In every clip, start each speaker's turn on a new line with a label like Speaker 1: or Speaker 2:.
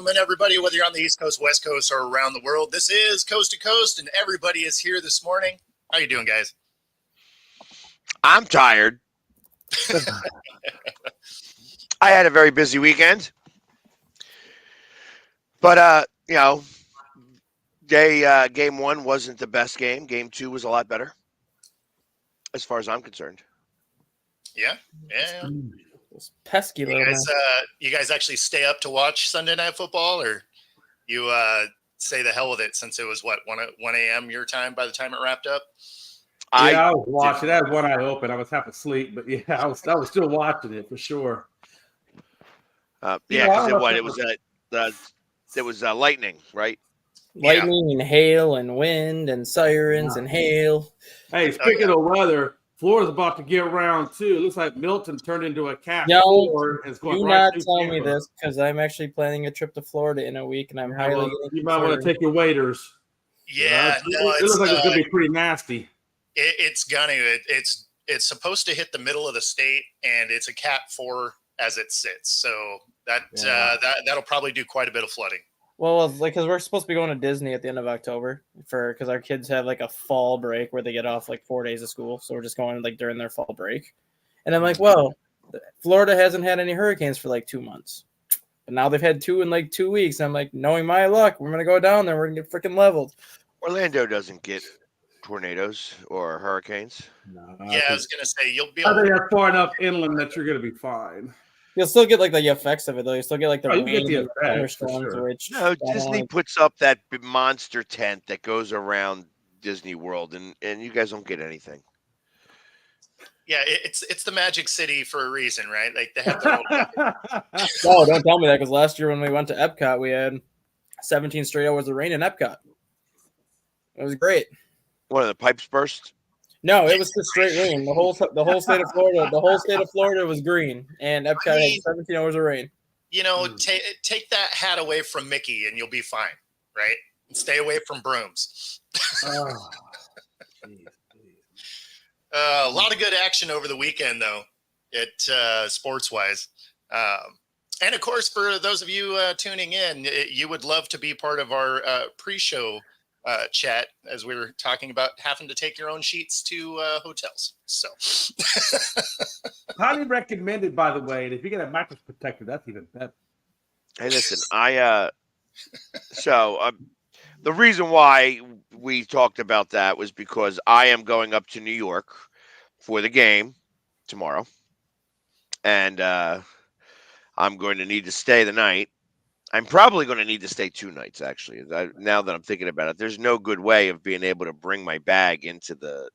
Speaker 1: gentlemen, everybody, whether you're on the East Coast, West Coast, or around the world, this is Coast to Coast, and everybody is here this morning. How you doing, guys?
Speaker 2: I'm tired. I had a very busy weekend, but game one wasn't the best game. Game two was a lot better, as far as I'm concerned.
Speaker 1: Yeah.
Speaker 3: Those pesky little men.
Speaker 1: You guys actually stay up to watch Sunday Night Football, or you say the hell with it since it was, 1 a.m. your time by the time it wrapped up?
Speaker 4: I was watching. I had one eye open. I was half asleep, but yeah, I was still watching it for sure.
Speaker 2: Because it was lightning, right?
Speaker 3: Lightning and hail and wind and sirens and hail.
Speaker 4: Hey, speaking of weather, Florida's about to get round two. It looks like Milton turned into a cat.
Speaker 3: Do not tell me this, because I'm actually planning a trip to Florida in a week, and I'm highly.
Speaker 4: You might want to take your waders.
Speaker 1: Yeah,
Speaker 4: it looks like it's gonna be pretty nasty.
Speaker 1: It's gonna. It's supposed to hit the middle of the state, and it's a Cat 4 as it sits. So that'll probably do quite a bit of flooding.
Speaker 3: Well, because we're supposed to be going to Disney at the end of October because our kids have like a fall break where they get off like 4 days of school. So we're just going like during their fall break. And I'm like, well, Florida hasn't had any hurricanes for like 2 months. But now they've had 2 in like 2 weeks. And I'm like, knowing my luck, we're going to go down there. We're going to get freaking leveled.
Speaker 2: Orlando doesn't get tornadoes or hurricanes.
Speaker 1: No, I was going to say, you'll be
Speaker 4: I think that's far enough inland that you're going to be fine.
Speaker 3: You'll still get like the effects of it, though. You still get like the
Speaker 4: thunderstorms,
Speaker 3: which
Speaker 2: Disney puts up that monster tent that goes around Disney World, and you guys don't get anything.
Speaker 1: Yeah, it's the Magic City for a reason, right? Like they have their own.
Speaker 3: No, don't tell me that, because last year when we went to Epcot, we had 17 straight hours of rain in Epcot. It was great.
Speaker 2: One of the pipes burst.
Speaker 3: No, it was just straight rain. The whole state of Florida. The whole state of Florida was green, and Epcot had 17 hours of rain.
Speaker 1: You know, take that hat away from Mickey, and you'll be fine, right? And stay away from brooms. A lot of good action over the weekend, though, sports wise. And of course, for those of you tuning in, you would love to be part of our pre-show chat as we were talking about having to take your own sheets to hotels. So
Speaker 4: highly recommended, by the way. And if you get a mattress protector, that's even better.
Speaker 2: Hey, listen, the reason why we talked about that was because I am going up to New York for the game tomorrow, and I'm going to need to stay the night. I'm probably going to need to stay 2 nights, actually. Now that I'm thinking about it, there's no good way of being able to bring my bag into the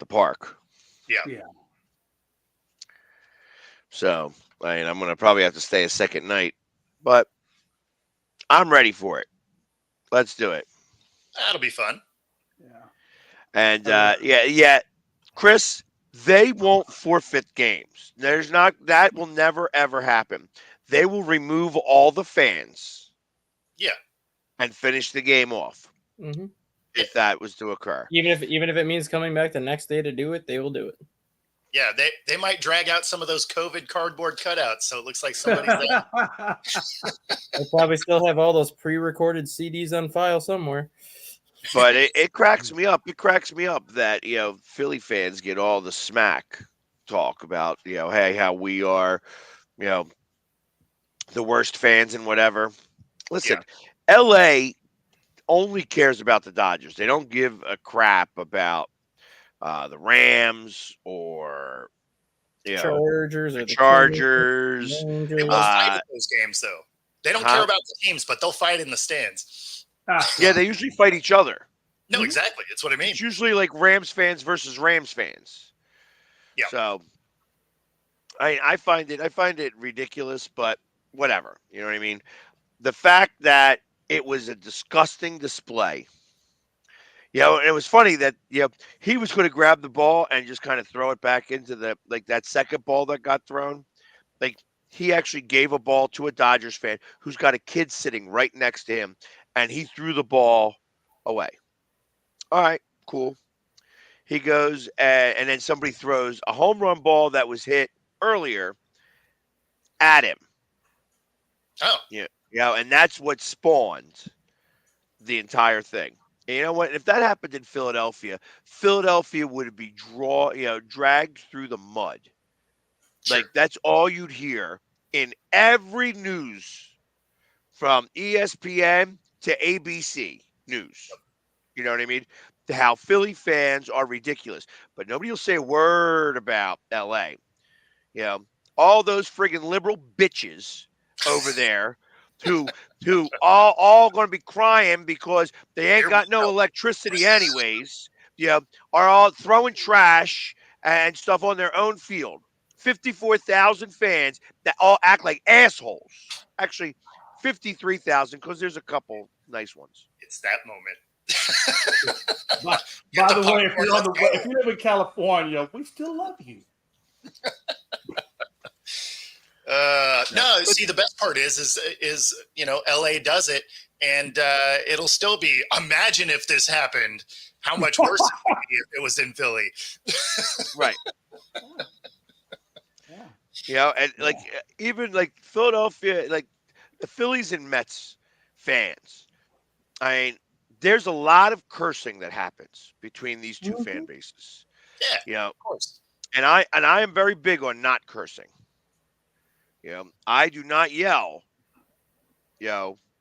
Speaker 2: park.
Speaker 1: Yeah.
Speaker 2: So, I'm going to probably have to stay a second night, but I'm ready for it. Let's do it.
Speaker 1: That'll be fun.
Speaker 2: Yeah. And Chris, they won't forfeit games. That will never ever happen. They will remove all the fans. Yeah. And finish the game off.
Speaker 3: Mm-hmm.
Speaker 2: If that was to occur.
Speaker 3: Even if it means coming back the next day to do it, they will do it.
Speaker 1: Yeah, they might drag out some of those COVID cardboard cutouts, so it looks like somebody's there.
Speaker 3: They probably still have all those pre-recorded CDs on file somewhere.
Speaker 2: But it cracks me up. It cracks me up that, Philly fans get all the smack talk about, hey, how we are, the worst fans and whatever. Listen, LA only cares about the Dodgers. They don't give a crap about the Rams or
Speaker 3: Chargers.
Speaker 1: They will fight in those games, though. They don't care about the teams, but they'll fight in the stands.
Speaker 2: Yeah, they usually fight each other.
Speaker 1: No, exactly. That's what I mean.
Speaker 2: It's usually like Rams fans versus Rams fans.
Speaker 1: Yeah.
Speaker 2: So I find it ridiculous, but whatever. You know what I mean? The fact that it was a disgusting display. It was funny that he was going to grab the ball and just kind of throw it back into that second ball that got thrown. Like, he actually gave a ball to a Dodgers fan who's got a kid sitting right next to him, and he threw the ball away. All right, cool. He goes, and then somebody throws a home run ball that was hit earlier at him.
Speaker 1: Oh,
Speaker 2: Yeah, and that's what spawned the entire thing. And you know what? If that happened in Philadelphia, Philadelphia would be dragged through the mud.
Speaker 1: sure.
Speaker 2: Like that's all you'd hear in every news from ESPN to ABC News. You know what I mean? To how Philly fans are ridiculous, but nobody will say a word about LA. You know, all those friggin' liberal bitches over there who all going to be crying because they ain't
Speaker 1: Here
Speaker 2: got
Speaker 1: we
Speaker 2: no
Speaker 1: go.
Speaker 2: electricity anyways. Are all throwing trash and stuff on their own field. 54,000 fans that all act like assholes. Actually, 53,000 because there's a couple nice ones.
Speaker 1: It's that moment.
Speaker 4: By,
Speaker 1: Get
Speaker 4: by the way,
Speaker 1: popcorn, let's go.
Speaker 4: if you live in California, we still love you.
Speaker 1: No, see, the best part is LA does it, and it'll still be. Imagine if this happened, how much worse it would be if it was in Philly.
Speaker 2: Right.
Speaker 4: Yeah.
Speaker 2: And like even like Philadelphia, like the Phillies and Mets fans. I mean, there's a lot of cursing that happens between these two fan bases.
Speaker 1: Yeah, of course.
Speaker 2: And I am very big on not cursing. I do not yell.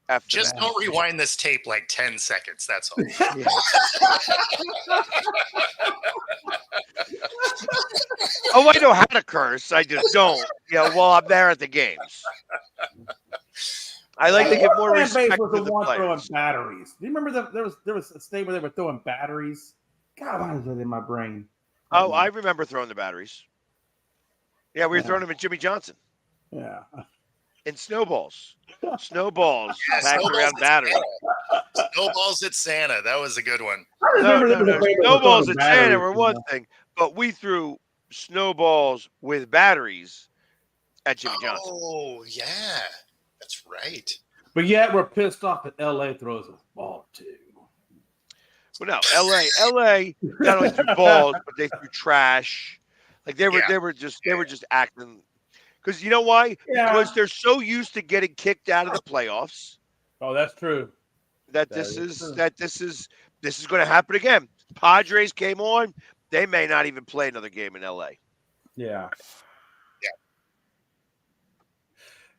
Speaker 2: After
Speaker 1: Just
Speaker 2: that.
Speaker 1: don't rewind this tape like 10 seconds. That's all.
Speaker 2: Yeah. Oh, I know how to curse. I just don't. While I'm there at the games. I like to give more
Speaker 4: Fan
Speaker 2: respect
Speaker 4: base was
Speaker 2: to
Speaker 4: the
Speaker 2: the
Speaker 4: one throwing
Speaker 2: players.
Speaker 4: batteries. Do you remember there was a state where they were throwing batteries? God, why is that in my brain?
Speaker 2: Oh, I remember throwing the batteries. Yeah, we were
Speaker 4: Yeah.
Speaker 2: throwing them at Jimmy Johnson.
Speaker 4: Yeah.
Speaker 2: And snowballs. Snowballs packed
Speaker 1: Snowballs
Speaker 2: around
Speaker 1: at
Speaker 2: batteries.
Speaker 1: Santa. Snowballs at Santa. That was a good one.
Speaker 4: I remember there was a place that was
Speaker 2: Snowballs
Speaker 4: throwing
Speaker 2: at Santa
Speaker 4: batteries,
Speaker 2: were
Speaker 4: you
Speaker 2: one
Speaker 4: know?
Speaker 2: thing, but we threw snowballs with batteries at Jimmy Johnson.
Speaker 1: Oh, yeah. That's right.
Speaker 4: But yet we're pissed off that LA throws a ball too.
Speaker 2: Well, no, LA not only threw balls, but they threw trash. Like they were just acting. Because you know why?
Speaker 4: Yeah.
Speaker 2: Because they're so used to getting kicked out of the playoffs
Speaker 4: Oh, that's true.
Speaker 2: that this is going to happen again. Padres came on; they may not even play another game in LA.
Speaker 4: Yeah.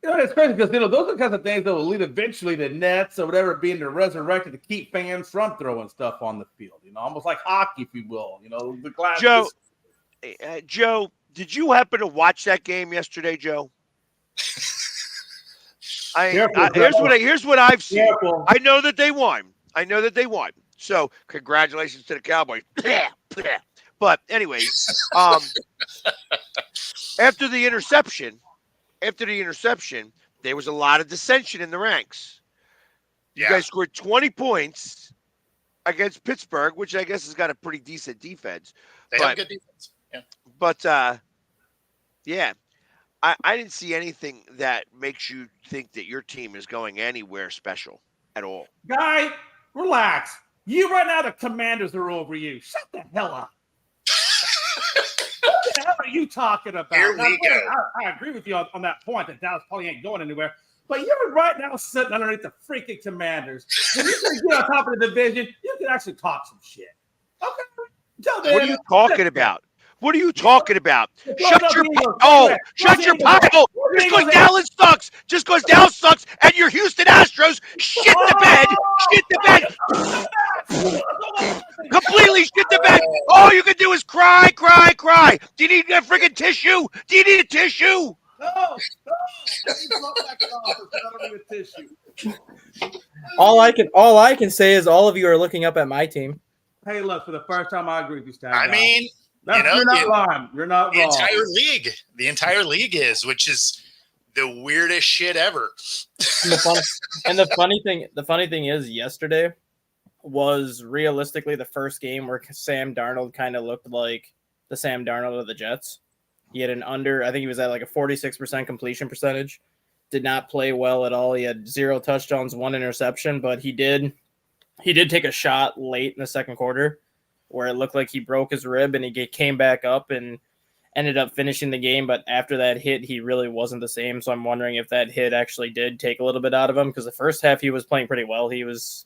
Speaker 4: It's crazy because those are the kinds of things that will lead eventually the Nets or whatever being resurrected to keep fans from throwing stuff on the field. Almost like hockey, if you will. The glass.
Speaker 2: Joe, did you happen to watch that game yesterday, Joe? Here's what I've seen.
Speaker 4: Careful.
Speaker 2: I know that they won. So congratulations to the Cowboys. But anyways, after the interception, there was a lot of dissension in the ranks. You guys scored 20 points against Pittsburgh, which I guess has got a pretty decent defense.
Speaker 1: They have a good defense. Yeah.
Speaker 2: But I didn't see anything that makes you think that your team is going anywhere special at all.
Speaker 4: Guy, relax. You right now, the Commanders are over you. Shut the hell up. What the hell are you talking about?
Speaker 1: Here
Speaker 4: Now,
Speaker 1: we go.
Speaker 4: I agree with you on that point that Dallas probably ain't going anywhere. But you're right now sitting underneath the freaking Commanders. When you can get on top of the division, you can actually talk some shit. Okay?
Speaker 2: What are you talking about? What are you talking about? Shut your pie hole. Just because Dallas sucks and your Houston Astros shit the bed. Completely shit the bed. All you can do is cry. Do you need a freaking tissue? Do you need a tissue?
Speaker 4: No. I don't need a tissue.
Speaker 3: All I can say is all of you are looking up at my team.
Speaker 4: Hey, look, for the first time I agree with you, Stan.
Speaker 1: I mean,
Speaker 4: you're not lying. You're not
Speaker 1: the
Speaker 4: wrong.
Speaker 1: The entire league is, which is the weirdest shit ever.
Speaker 3: The funny thing is, yesterday was realistically the first game where Sam Darnold kind of looked like the Sam Darnold of the Jets. He had I think he was at like a 46% completion percentage. Did not play well at all. He had 0 touchdowns, 1 interception, but he did take a shot late in the second quarter where it looked like he broke his rib and he came back up. And ended up finishing the game, but after that hit, he really wasn't the same. So I'm wondering if that hit actually did take a little bit out of him, because the first half he was playing pretty well. He was,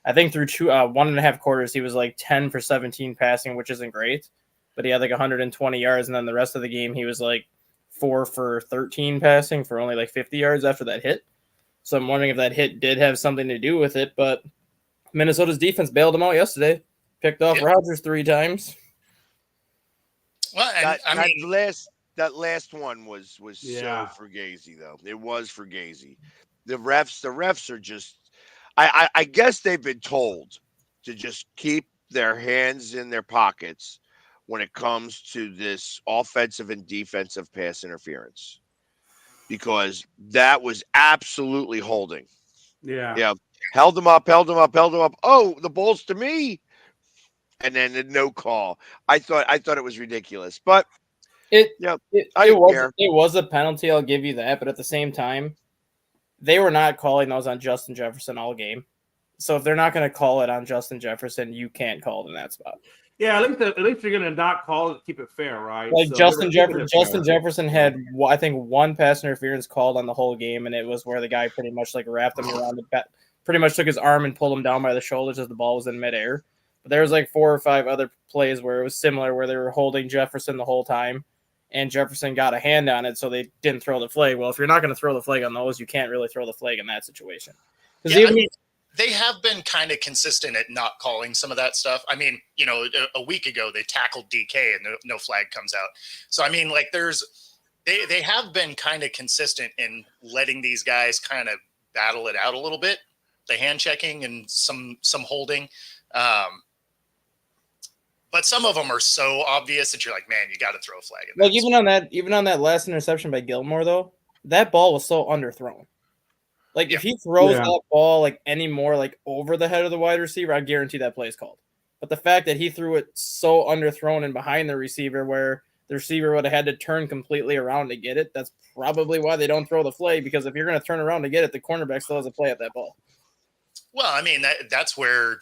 Speaker 3: I think, through 1.5 quarters, he was like 10 for 17 passing, which isn't great, but he had like 120 yards, and then the rest of the game he was like 4 for 13 passing for only like 50 yards after that hit. So I'm wondering if that hit did have something to do with it, but Minnesota's defense bailed him out yesterday. Picked off Rodgers 3 times.
Speaker 1: Well, and
Speaker 2: that last one was so fugazi, though. It was fugazi. The refs are just. I guess they've been told to just keep their hands in their pockets when it comes to this offensive and defensive pass interference, because that was absolutely holding.
Speaker 4: Yeah.
Speaker 2: Held him up. Oh, the ball's to me. And then no call. I thought it was ridiculous, but
Speaker 3: it
Speaker 2: care.
Speaker 3: It was a penalty. I'll give you that, but at the same time, they were not calling those on Justin Jefferson all game. So if they're not going to call it on Justin Jefferson, you can't call it in that spot.
Speaker 4: Yeah, at least you're going to not call it to keep it fair, right?
Speaker 3: Like
Speaker 4: so
Speaker 3: Justin Jefferson had, I think, 1 pass interference called on the whole game, and it was where the guy pretty much like wrapped him around the bat, pretty much took his arm and pulled him down by the shoulders as the ball was in midair. But there was like 4 or 5 other plays where it was similar, where they were holding Jefferson the whole time, and Jefferson got a hand on it, so they didn't throw the flag. Well, if you're not going to throw the flag on those, you can't really throw the flag in that situation.
Speaker 1: Yeah, they have been kind of consistent at not calling some of that stuff. I mean, a week ago they tackled DK and no flag comes out. So I mean, like they have been kind of consistent in letting these guys kind of battle it out a little bit, the hand checking and some holding. But some of them are so obvious that you're like, man, you got to throw a flag.
Speaker 3: Like even on that last interception by Gilmore, though, that ball was so underthrown. Like if he throws that ball like any more like over the head of the wide receiver, I guarantee that play is called. But the fact that he threw it so underthrown and behind the receiver, where the receiver would have had to turn completely around to get it, that's probably why they don't throw the flag. Because if you're going to turn around to get it, the cornerback still has a play at that ball.
Speaker 1: Well, I mean that's where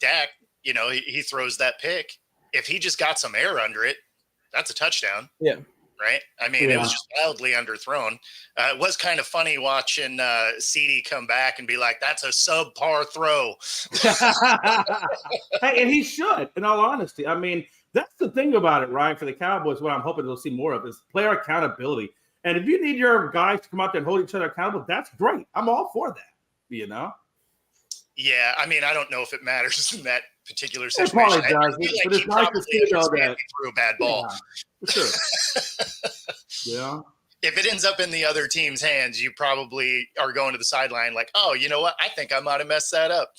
Speaker 1: Dak. He throws that pick. If he just got some air under it, that's a touchdown.
Speaker 3: Yeah.
Speaker 1: Right? I mean, it was just wildly underthrown. It was kind of funny watching CD come back and be like, that's a subpar throw.
Speaker 4: Hey, and he should, in all honesty. I mean, that's the thing about it, right? For the Cowboys, what I'm hoping they'll see more of is player accountability. And if you need your guys to come out there and hold each other accountable, that's great. I'm all for that,
Speaker 1: Yeah, I mean, I don't know if it matters in that particular
Speaker 4: It
Speaker 1: situation.
Speaker 4: probably does, but it's nice to see that
Speaker 1: he threw a bad ball.
Speaker 4: Yeah, for sure. Yeah.
Speaker 1: If it ends up in the other team's hands, you probably are going to the sideline like, oh, you know what? I think I might have messed that up.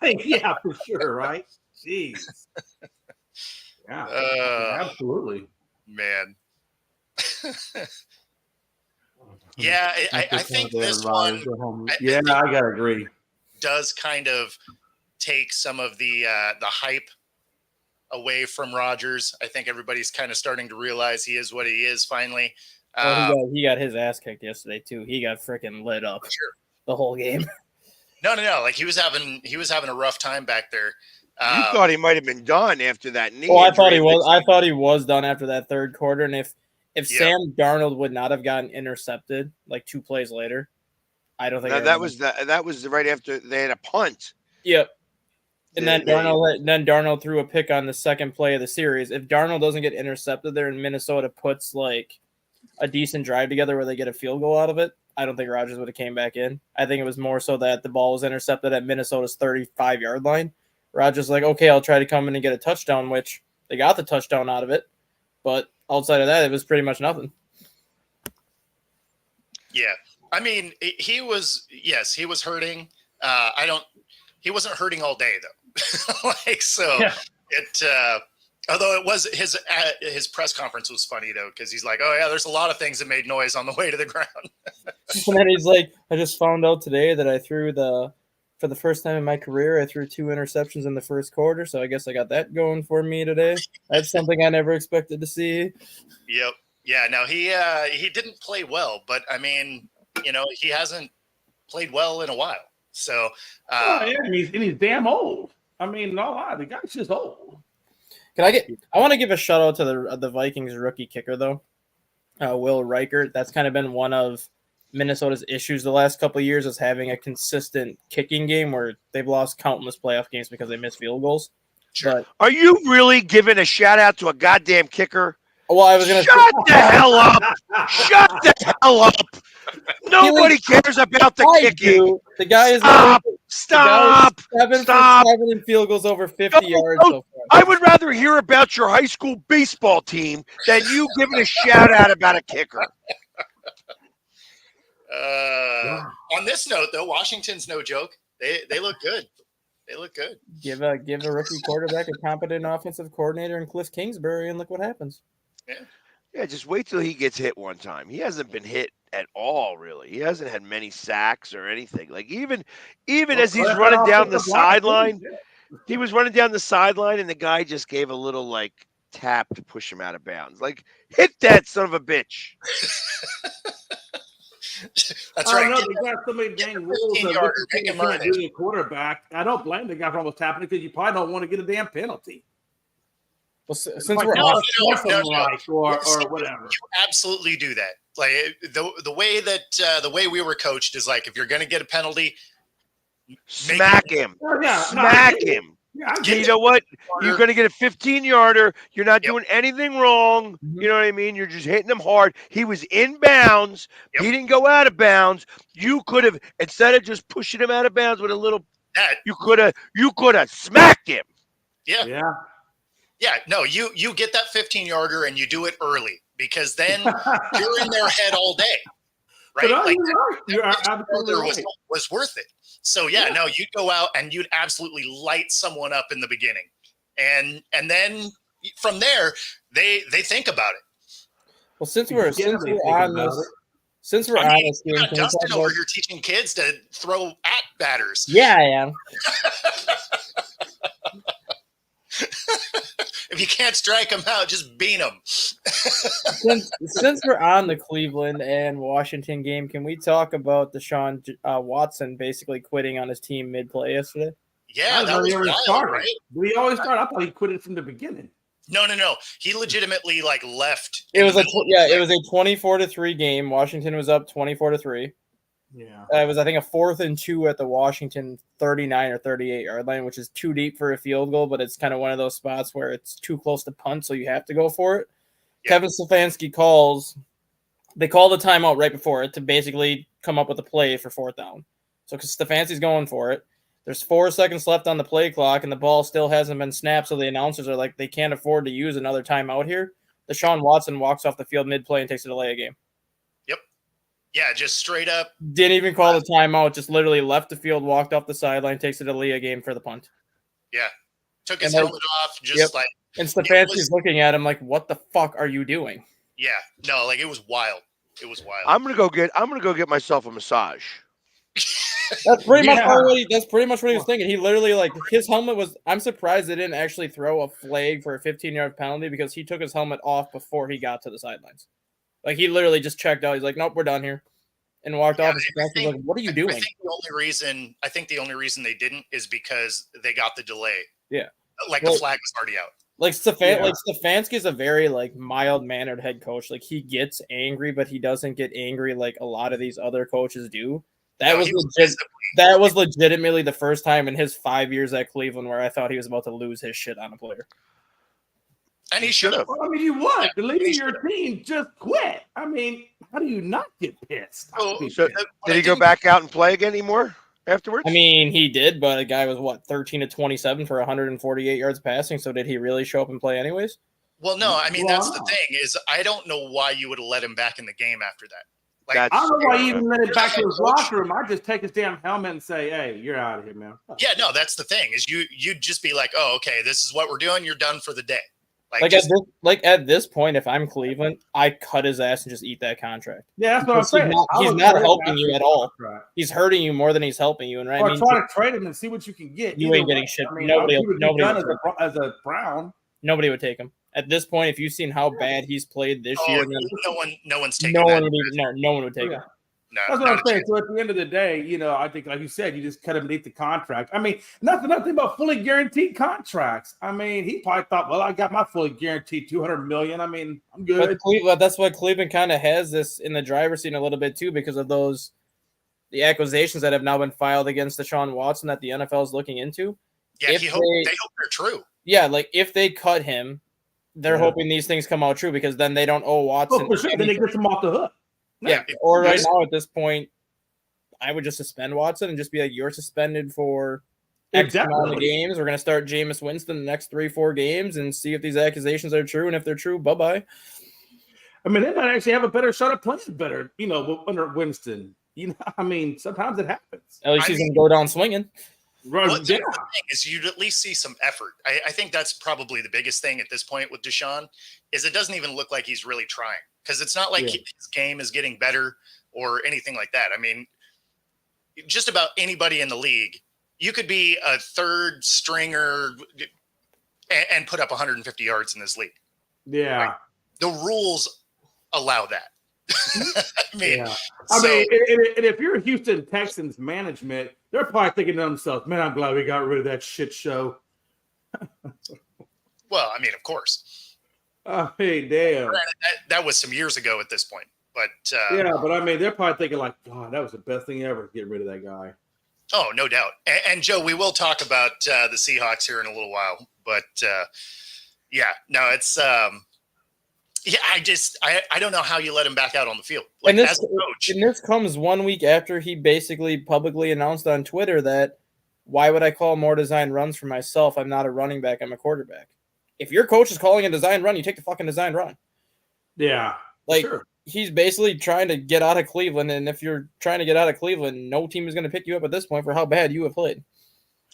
Speaker 4: Yeah, for sure, right? Jeez. Yeah, absolutely.
Speaker 1: Man. Yeah, I think this one.
Speaker 4: I gotta agree.
Speaker 1: Does kind of take some of the hype away from Rodgers. I think everybody's kind of starting to realize he is what he is finally.
Speaker 3: Well, he got his ass kicked yesterday too. He got freaking lit up the whole game.
Speaker 1: No. Like he was having a rough time back there.
Speaker 2: You thought he might have been done after that knee.
Speaker 3: Oh, I thought he was. I thought he was done after that third quarter. And if Sam Darnold would not have gotten intercepted like 2 plays later, I don't think
Speaker 2: that was right after they had a punt.
Speaker 3: Yep. And then Darnold threw a pick on the second play of the series. If Darnold doesn't get intercepted there and Minnesota puts like a decent drive together where they get a field goal out of it, I don't think Rodgers would have came back in. I think it was more so that the ball was intercepted at Minnesota's 35-yard line. Rodgers like, okay, I'll try to come in and get a touchdown, which they got the touchdown out of it. But outside of that, it was pretty much nothing.
Speaker 1: Yeah. I mean, he was hurting. He wasn't hurting all day though. Although it was his press conference was funny though, because he's like, oh yeah, there's a lot of things that made noise on the way to the ground.
Speaker 3: And then he's like, I just found out today that I threw for the first time in my career, I threw 2 interceptions in the first quarter. So I guess I got that going for me today. That's something I never expected to see.
Speaker 1: Yep. Yeah. No, he didn't play well, but I mean, he hasn't played well in a while. So
Speaker 4: and he's damn old. I mean, no lie, the guy's just old.
Speaker 3: I want to give a shout out to the Vikings rookie kicker though, Will Reichert. That's kind of been one of Minnesota's issues the last couple of years, is having a consistent kicking game where they've lost countless playoff games because they miss field goals.
Speaker 1: Sure.
Speaker 3: But,
Speaker 2: Are you really giving a shout out to a goddamn kicker?
Speaker 3: well, I was gonna
Speaker 2: Shut the hell up! Shut the hell up! Nobody cares about the kicking.
Speaker 3: do. The guy is
Speaker 2: Stop!
Speaker 3: 7
Speaker 2: Stop!
Speaker 3: for 7 in field goals over 50 yards so far.
Speaker 2: I would rather hear about your high school baseball team than you giving a shout out about a kicker.
Speaker 1: On this note, though, Washington's no joke. They look good. They look good.
Speaker 3: Give a rookie quarterback a competent offensive coordinator in Cliff Kingsbury, and look what happens.
Speaker 2: Yeah, just wait till he gets hit one time. He hasn't been hit at all, really. He hasn't had many sacks or anything. Like even as he's running down the sideline, he was running down the sideline, and the guy just gave a little like tap to push him out of bounds. Like, hit that son of a bitch.
Speaker 1: That's right.
Speaker 4: I know they got so many dang rules of what you can't do to a quarterback. I don't blame the guy for almost tapping it because you probably don't want to get a damn penalty.
Speaker 3: Well, since
Speaker 4: Like,
Speaker 3: we're
Speaker 1: no,
Speaker 4: or whatever.
Speaker 1: You absolutely do that. Like the way that the way we were coached is like, if you're going to get a penalty,
Speaker 2: Smack him. Smack him.
Speaker 4: Yeah,
Speaker 2: You know what? You're going to get a 15-yarder. You're not doing anything wrong. You know what I mean? You're just hitting him hard. He was in bounds. He didn't go out of bounds. You could have, instead of just pushing him out of bounds with a little, you could have smacked him.
Speaker 1: Yeah, no, you get that 15-yarder and you do it early, because then you're in their head all day, right? Like
Speaker 4: you're absolutely right.
Speaker 1: Was worth it. So no, you'd go out and you'd absolutely light someone up in the beginning, and then from there they think about it.
Speaker 3: Well, since we're on this game, can we
Speaker 1: Dustin
Speaker 3: talk
Speaker 1: over
Speaker 3: about...
Speaker 1: here teaching kids to throw at batters.
Speaker 3: Yeah, I am.
Speaker 1: If you can't strike them out, just beat them.
Speaker 3: Since we're on the Cleveland and Washington game, can we talk about Deshaun Watson basically quitting on his team mid-play yesterday?
Speaker 1: Yeah, that was wild, right?
Speaker 4: Did he always start? I thought he quit it from the beginning.
Speaker 1: No. He legitimately left.
Speaker 3: It was a 24-3 game. Washington was up 24-3.
Speaker 4: Yeah.
Speaker 3: It was, I think, a 4th and 2 at the Washington 39 or 38 yard line, which is too deep for a field goal, but it's kind of one of those spots where it's too close to punt, so you have to go for it. Yeah. Kevin Stefanski call the timeout right before it to basically come up with a play for 4th down. So because Stefanski's going for it, there's 4 seconds left on the play clock, and the ball still hasn't been snapped, so the announcers are like, they can't afford to use another timeout here. Deshaun Watson walks off the field mid-play and takes a delay a game.
Speaker 1: Yeah, just straight up.
Speaker 3: Didn't even call the timeout. Just literally left the field, walked off the sideline, takes it to Leah game for the punt.
Speaker 1: Yeah. Took his helmet off, just like.
Speaker 3: And Stefanski's looking at him like, what the fuck are you doing?
Speaker 1: Yeah. No, it was wild. It was wild.
Speaker 2: I'm gonna go get myself a massage.
Speaker 3: That's pretty much what he was thinking. He literally, his helmet was, I'm surprised they didn't actually throw a flag for a 15-yard penalty, because he took his helmet off before he got to the sidelines. Like, he literally just checked out. He's like, nope, we're done here. And walked off. And like, what are you doing?
Speaker 1: I think the only reason they didn't is because they got the delay.
Speaker 3: Yeah.
Speaker 1: The flag was already out.
Speaker 3: Stefanski's a very, mild-mannered head coach. Like, he gets angry, but he doesn't get angry like a lot of these other coaches do. That was legitimately the first time in his 5 years at Cleveland where I thought he was about to lose his shit on a player.
Speaker 1: And he should have.
Speaker 4: Well, I mean, you would. The leader of your team just quit. I mean, how do you not get pissed?
Speaker 2: So, did he go back out and play again anymore afterwards?
Speaker 3: I mean, he did, but a guy was, 13-27 for 148 yards passing, so did he really show up and play anyways?
Speaker 1: Well, no. I mean, that's the thing, is I don't know why you would have let him back in the game after that.
Speaker 4: I don't know why you even let him back to his locker room. I'd just take his damn helmet and say, hey, you're out of here, man.
Speaker 1: Yeah, no, that's the thing, is you'd just be like, oh, okay, this is what we're doing. You're done for the day.
Speaker 3: At this point, if I'm Cleveland, I cut his ass and just eat that contract.
Speaker 4: Yeah, that's what I'm saying.
Speaker 3: He's not helping you at all. He's hurting you more than he's helping you. And
Speaker 4: try to trade him and see what you can get.
Speaker 3: You ain't getting shit. Nobody
Speaker 4: as a Brown.
Speaker 3: Nobody would take him at this point. If you've seen how bad he's played this year,
Speaker 1: no one's taking.
Speaker 3: No one would take him.
Speaker 1: No,
Speaker 4: That's what
Speaker 1: not
Speaker 4: I'm
Speaker 1: a
Speaker 4: saying.
Speaker 1: chance.
Speaker 4: So at the end of the day, I think, like you said, you just cut him beneath the contract. I mean, nothing about fully guaranteed contracts. I mean, he probably thought, well, I got my fully guaranteed $200 million. I mean, I'm good.
Speaker 3: But Cleveland, that's why Cleveland kind of has this in the driver's seat a little bit too, because of the accusations that have now been filed against Deshaun Watson that the NFL is looking into.
Speaker 1: Yeah, they hope they're true.
Speaker 3: Yeah, like if they cut him, they're hoping these things come out true because then they don't owe Watson.
Speaker 4: Oh, for sure. Then they get him off the hook.
Speaker 3: Yeah. Or right now at this point, I would just suspend Watson and just be like, you're suspended for X amount of games. We're going to start Jameis Winston the next 3-4 games and see if these accusations are true. And if they're true, bye-bye.
Speaker 4: I mean, they might actually have a better shot at playing better, under Winston. I mean, sometimes it happens.
Speaker 3: At least he's going to go down swinging.
Speaker 4: Right.
Speaker 1: Well, the thing is you'd at least see some effort. I think that's probably the biggest thing at this point with Deshaun is it doesn't even look like he's really trying because it's not like his game is getting better or anything like that. I mean, just about anybody in the league, you could be a third stringer and put up 150 yards in this league.
Speaker 4: Yeah.
Speaker 1: Like, the rules allow that. I mean,
Speaker 4: and if you're Houston Texans management, they're probably thinking to themselves, man, I'm glad we got rid of that shit show.
Speaker 1: Well, I mean, of course.
Speaker 4: Hey, damn.
Speaker 1: That was some years ago at this point. But
Speaker 4: but I mean, they're probably thinking like, God, that was the best thing ever to get rid of that guy.
Speaker 1: Oh, no doubt. And Joe, we will talk about the Seahawks here in a little while. But it's I don't know how you let him back out on the field. Like, as a coach.
Speaker 3: And this comes 1 week after he basically publicly announced on Twitter that why would I call more design runs for myself? I'm not a running back. I'm a quarterback. If your coach is calling a design run, you take the fucking design run.
Speaker 4: Yeah.
Speaker 3: Like,
Speaker 4: sure.
Speaker 3: He's basically trying to get out of Cleveland. And if you're trying to get out of Cleveland, no team is going to pick you up at this point for how bad you have played.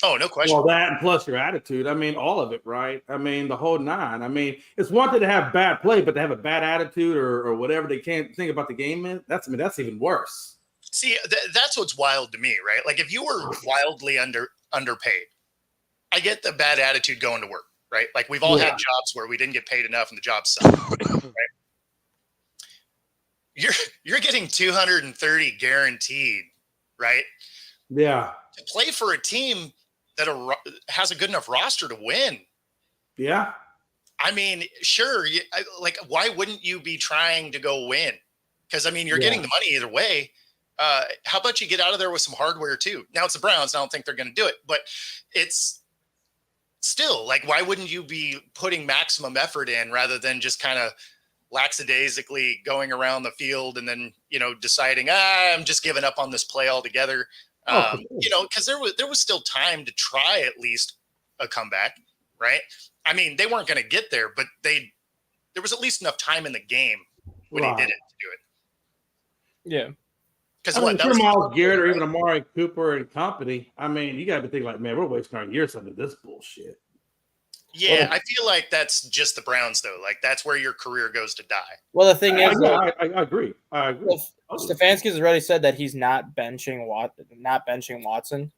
Speaker 1: Oh, no question.
Speaker 4: Well, that and plus your attitude. I mean, all of it, right? I mean, the whole nine. I mean, it's one thing to have bad play, but to have a bad attitude or whatever they can't think about the game, that's even worse.
Speaker 1: See, that's what's wild to me, right? Like, if you were wildly underpaid, I get the bad attitude going to work, right? Like, we've all had jobs where we didn't get paid enough and the job sucked, right? You're getting 230 guaranteed, right?
Speaker 4: Yeah.
Speaker 1: To play for a team that has a good enough roster to win.
Speaker 4: Yeah.
Speaker 1: I mean, sure. Why wouldn't you be trying to go win? Because, I mean, you're getting the money either way. How about you get out of there with some hardware too? Now it's the Browns. I don't think they're going to do it, but it's still like, why wouldn't you be putting maximum effort in rather than just kind of lackadaisically going around the field and then, deciding, I'm just giving up on this play altogether. Because there was still time to try at least a comeback, right? I mean, they weren't going to get there, but there was at least enough time in the game when he did it to do it.
Speaker 3: Yeah.
Speaker 1: Because
Speaker 4: Miles Garrett or even Amari Cooper and company. I mean, you got to be thinking like, man, we're wasting our years under this bullshit.
Speaker 1: Yeah, I feel like that's just the Browns, though. Like, that's where your career goes to die.
Speaker 3: Well, the thing is,
Speaker 4: I agree. I agree.
Speaker 3: Well, Stefanski has already said that he's not benching Watson,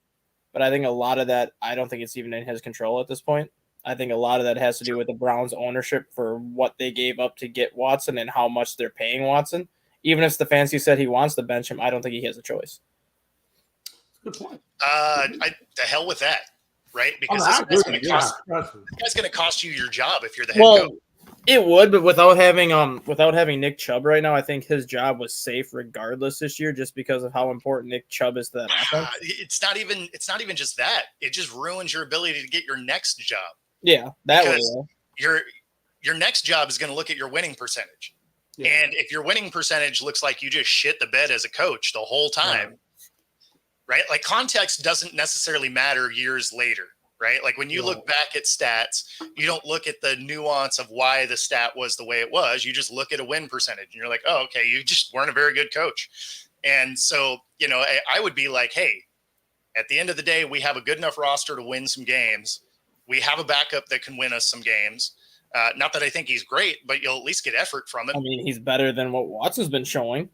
Speaker 3: but I think a lot of that, I don't think it's even in his control at this point. I think a lot of that has to do with the Browns' ownership for what they gave up to get Watson and how much they're paying Watson. Even if Stefanski said he wants to bench him, I don't think he has a choice.
Speaker 4: Good point.
Speaker 1: The hell with that. Right? Because this guy's going to cost you your job if you're the head coach.
Speaker 3: It would, but without having Nick Chubb right now, I think his job was safe regardless this year, just because of how important Nick Chubb is to that offense.
Speaker 1: It's not even just that. It just ruins your ability to get your next job.
Speaker 3: Yeah, that way.
Speaker 1: Your next job is going to look at your winning percentage, and if your winning percentage looks like you just shit the bed as a coach the whole time. Right? Like, context doesn't necessarily matter years later, right? Like, when you look back at stats, you don't look at the nuance of why the stat was the way it was. You just look at a win percentage and you're like, oh, okay, you just weren't a very good coach. And so, I would be like, hey, at the end of the day, we have a good enough roster to win some games. We have a backup that can win us some games. Not that I think he's great, but you'll at least get effort from him.
Speaker 3: I mean, he's better than what Watson's been showing.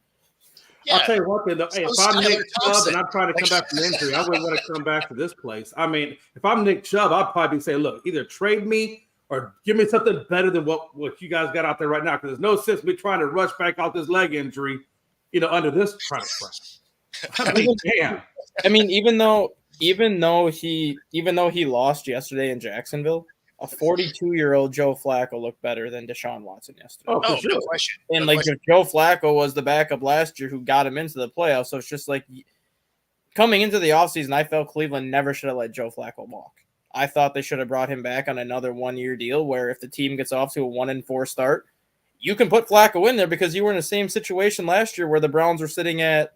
Speaker 1: Yeah.
Speaker 4: I'll tell you what, though. Hey, if I'm Nick Chubb and I'm trying to come back from injury, I wouldn't want to come back to this place. I mean, if I'm Nick Chubb, I'd probably say, look, either trade me or give me something better than what you guys got out there right now. Because there's no sense me trying to rush back out this leg injury under this kind of crap. I mean, damn.
Speaker 3: I mean, even though he lost yesterday in Jacksonville, a 42-year-old Joe Flacco looked better than Deshaun Watson yesterday.
Speaker 4: Oh, for
Speaker 1: Oh,
Speaker 4: sure.
Speaker 1: no question.
Speaker 3: And
Speaker 1: No
Speaker 3: like
Speaker 1: question.
Speaker 3: Joe Flacco was the backup last year who got him into the playoffs. So it's just like coming into the offseason, I felt Cleveland never should have let Joe Flacco walk. I thought they should have brought him back on another 1-year deal where if the team gets off to a 1-4 start, you can put Flacco in there because you were in the same situation last year where the Browns were sitting at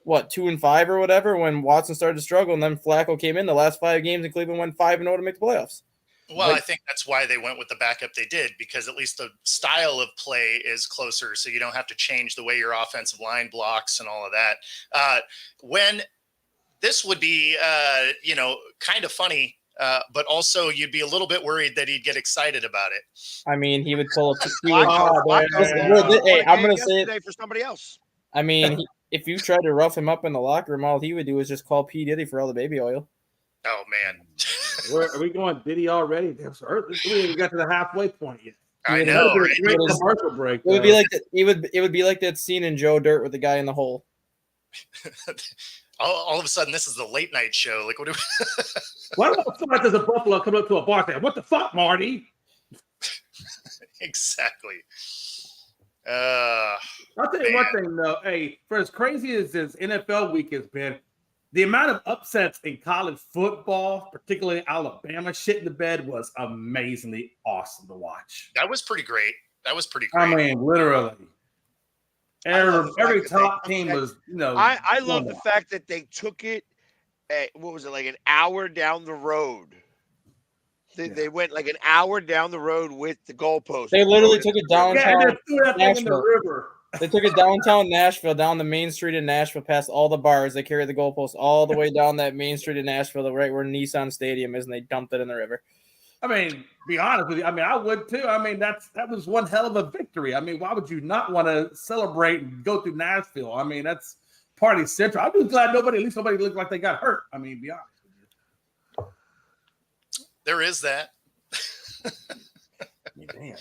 Speaker 3: 2-5 or whatever when Watson started to struggle, and then Flacco came in the last 5 games and Cleveland went 5-0 to make the playoffs.
Speaker 1: Well, I think that's why they went with the backup they did, because at least the style of play is closer, so you don't have to change the way your offensive line blocks and all of that. When this would be, kind of funny, but also you'd be a little bit worried that he'd get excited about it.
Speaker 3: I mean, he would pull up.
Speaker 2: Hey,
Speaker 3: I'm going to say it
Speaker 2: for somebody else.
Speaker 3: I mean, if you tried to rough him up in the locker room, all he would do is just call P. Diddy for all the baby oil.
Speaker 1: Oh, man.
Speaker 4: Are we going Diddy already? Damn, so we haven't even got to the halfway point yet.
Speaker 1: I know, right?
Speaker 4: Great commercial break.
Speaker 3: It would be like it would be like that scene in Joe Dirt with the guy in the hole.
Speaker 1: all of a sudden, this is the late night show. Like, what do we...
Speaker 4: Why the fuck does a buffalo come up to a bar saying, "What the fuck, Marty?"
Speaker 1: Exactly.
Speaker 4: I'll tell you one thing though. Hey, for as crazy as this NFL week has been, the amount of upsets in college football, particularly Alabama, shit in the bed, was amazingly awesome to watch.
Speaker 1: That was pretty great.
Speaker 4: I mean, literally. Every top team was,
Speaker 2: I love the fact that they took it what was it, like an hour down the road. They went like an hour down the road with the goalpost.
Speaker 3: They literally took it downtown.
Speaker 4: Yeah, threw that thing in the river.
Speaker 3: They took it downtown Nashville, down the main street in Nashville, past all the bars. They carried the goalpost all the way down that main street in Nashville, right where Nissan Stadium is, and they dumped it in the river.
Speaker 4: I mean, be honest with you. I mean, I would too. I mean, that was one hell of a victory. I mean, why would you not want to celebrate and go through Nashville? I mean, that's party central. I'm just glad at least nobody looked like they got hurt. I mean, be honest with you.
Speaker 1: There is that.
Speaker 4: Damn.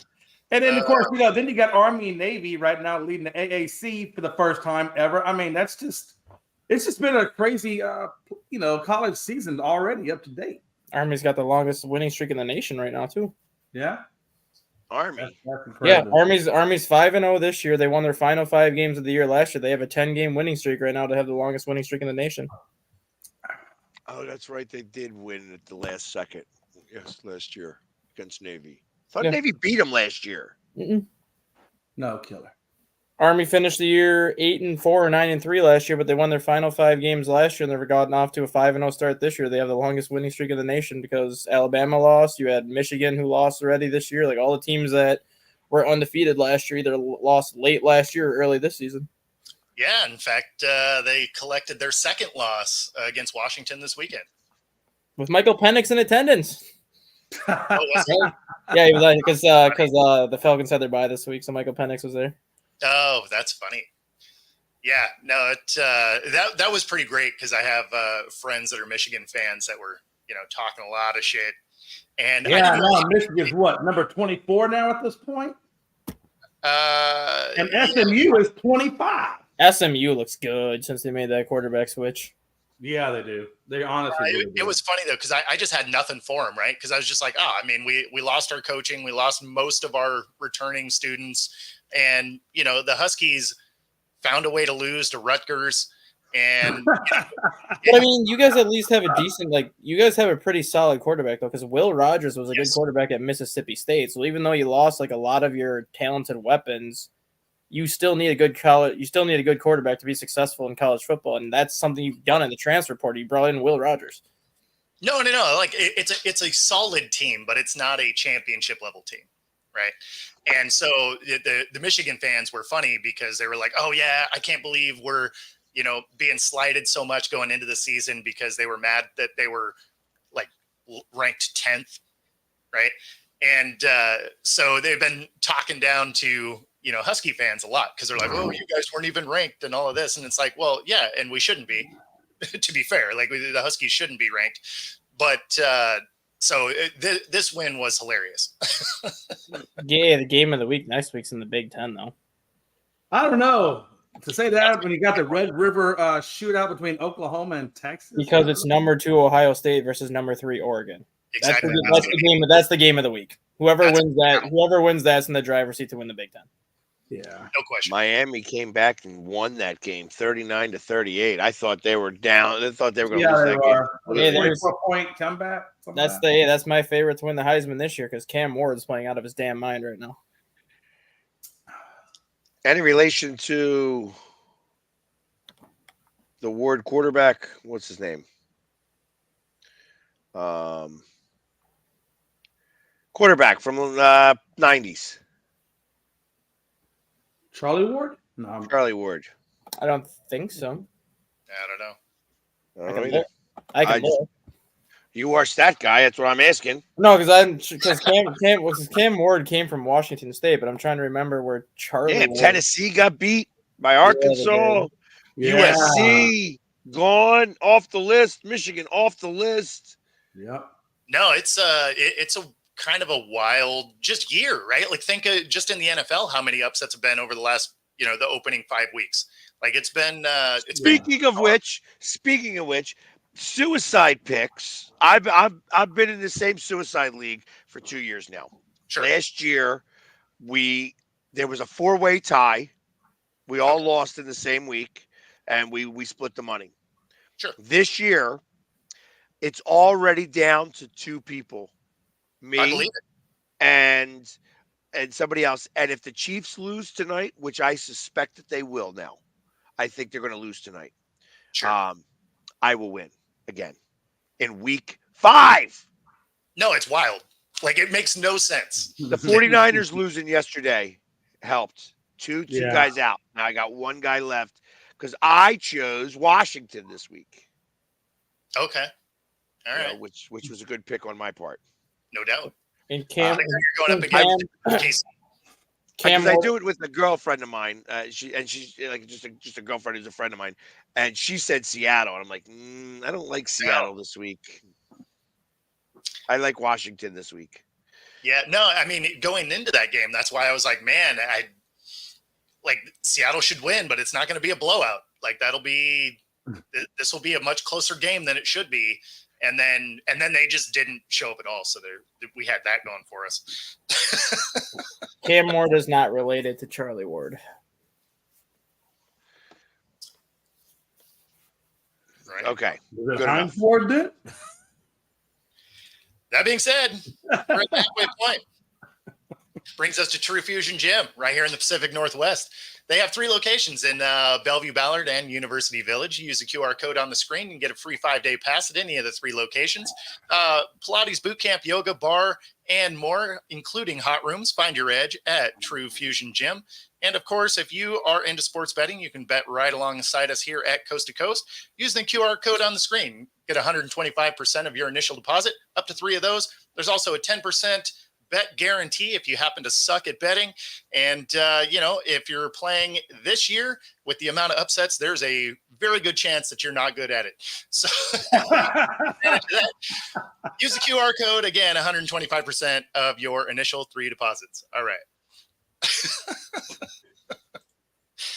Speaker 4: And then, of course, then you got Army and Navy right now leading the AAC for the first time ever. I mean, it's just been a crazy, college season already up to date.
Speaker 3: Army's got the longest winning streak in the nation right now, too.
Speaker 4: Yeah.
Speaker 2: Army.
Speaker 4: That's incredible.
Speaker 3: Yeah, Army's 5-0 this year. They won their final 5 games of the year last year. They have a 10-game winning streak right now to have the longest winning streak in the nation.
Speaker 2: Oh, that's right. They did win at the last second. Yes, last year against Navy. I thought Navy beat them last year.
Speaker 3: Mm-mm.
Speaker 4: No killer.
Speaker 3: Army finished the year 8-4 or 9-3 last year, but they won their final 5 games last year, and they've gotten off to a 5-0 start this year. They have the longest winning streak in the nation because Alabama lost. You had Michigan who lost already this year. Like all the teams that were undefeated last year either lost late last year or early this season.
Speaker 1: Yeah, in fact, they collected their second loss against Washington this weekend.
Speaker 3: With Michael Penix in attendance. Yeah, he was like because the Falcons had their bye this week, so Michael Penix was there.
Speaker 1: Oh, that's funny. Yeah, no, that was pretty great because I have friends that are Michigan fans that were talking a lot of shit. And
Speaker 4: Michigan's what, number 24 now at this point? And SMU is 25.
Speaker 3: SMU looks good since they made that quarterback switch.
Speaker 4: Yeah, they do. They honestly do.
Speaker 1: It was funny, though, because I just had nothing for them, right? Because I was just like, we lost our coaching. We lost most of our returning students. And, the Huskies found a way to lose to Rutgers. And
Speaker 3: but I mean, you guys at least have a decent, you guys have a pretty solid quarterback, though, because Will Rogers was a good quarterback at Mississippi State. So even though you lost, a lot of your talented weapons, you still need a good quarterback to be successful in college football, and that's something you've done in the transfer portal. You brought in Will Rogers.
Speaker 1: No. It's a solid team, but it's not a championship level team, right? And so the Michigan fans were funny because they were like, "Oh yeah, I can't believe we're being slighted so much going into the season," because they were mad that they were ranked 10th, right? And so they've been talking down to Husky fans a lot because they're like, "Oh, you guys weren't even ranked," and all of this, and it's like, well, yeah, and we shouldn't be. To be fair, the Huskies shouldn't be ranked, but so this win was hilarious.
Speaker 3: Yeah, the game of the week next week's in the Big Ten, though.
Speaker 4: I don't know. To say that when you got the Red River shootout between Oklahoma and Texas,
Speaker 3: because it's number 2 Ohio State versus number 3 Oregon.
Speaker 1: Exactly.
Speaker 3: That's the game of the week. Whoever
Speaker 1: That's
Speaker 3: wins that's in the driver's seat to win the Big Ten.
Speaker 4: yeah,
Speaker 1: No question.
Speaker 2: Miami came back and won that game 39-38. I thought they were down. I thought they were going to
Speaker 4: yeah,
Speaker 2: lose
Speaker 4: they
Speaker 2: that
Speaker 4: were.
Speaker 2: game.
Speaker 3: Yeah,
Speaker 4: 44-point comeback.
Speaker 3: That's my favorite to win the Heisman this year because Cam Ward's playing out of his damn mind right now.
Speaker 2: Any relation to the Ward quarterback? What's his name? Quarterback from 90s.
Speaker 4: Charlie Ward? No,
Speaker 2: Charlie Ward.
Speaker 3: I don't think so.
Speaker 1: I don't know.
Speaker 2: I don't know either.
Speaker 3: I can look.
Speaker 2: You are stat guy. That's what I'm asking.
Speaker 3: No, because Cam Ward came from Washington State, but I'm trying to remember where Charlie.
Speaker 2: Yeah,
Speaker 3: Ward.
Speaker 2: Tennessee got beat by Arkansas.
Speaker 4: yeah.
Speaker 2: USC gone off the list. Michigan off the list.
Speaker 4: Yep.
Speaker 1: No, it's a kind of a wild just year, right? Like think just in the NFL, how many upsets have been over the last, the opening 5 weeks. Like it's been.
Speaker 2: Speaking of which, suicide picks. I've been in the same suicide league for 2 years now.
Speaker 1: Sure.
Speaker 2: Last year, there was a 4-way tie. We all lost in the same week, and we split the money.
Speaker 1: Sure.
Speaker 2: This year, it's already down to 2 people,
Speaker 1: I believe
Speaker 2: me
Speaker 1: it.
Speaker 2: and somebody else. And if the Chiefs lose tonight, which I suspect that they will now, I think they're going to lose tonight.
Speaker 1: Sure.
Speaker 2: I will win again in week 5.
Speaker 1: No, it's wild. Like it makes no sense.
Speaker 2: The 49ers losing yesterday helped. Two guys out. Now I got 1 guy left because I chose Washington this week.
Speaker 1: Okay. All right.
Speaker 2: Which was a good pick on my part.
Speaker 1: No doubt.
Speaker 3: And Cam,
Speaker 1: You're going up against Casey.
Speaker 2: Because I do it with a girlfriend of mine. She's like just a girlfriend who's a friend of mine, and she said Seattle, and I'm like, I don't like Seattle this week. I like Washington this week.
Speaker 1: Yeah, no, I mean going into that game, that's why I was like, man, Seattle should win, but it's not going to be a blowout. Like this will be a much closer game than it should be. And then they just didn't show up at all. So we had that going for us.
Speaker 3: Cam Ward is not related to Charlie Ward.
Speaker 1: Right.
Speaker 2: Okay.
Speaker 4: Is it Heinz Ward then?
Speaker 1: That being said, we're at the halfway point. Brings us to True Fusion Gym right here in the Pacific Northwest. They have 3 locations in Bellevue, Ballard, and University Village. You use the QR code on the screen and get a free 5-day pass at any of the 3 locations. Pilates, boot camp, yoga, bar, and more, including hot rooms. Find your edge at True Fusion Gym. And of course, if you are into sports betting, you can bet right alongside us here at Coast to Coast. Use the QR code on the screen. Get 125% of your initial deposit, up to 3 of those. There's also a 10% bet guarantee if you happen to suck at betting. And, if you're playing this year with the amount of upsets, there's a very good chance that you're not good at it. So use the QR code. Again, 125% of your initial 3 deposits. All right.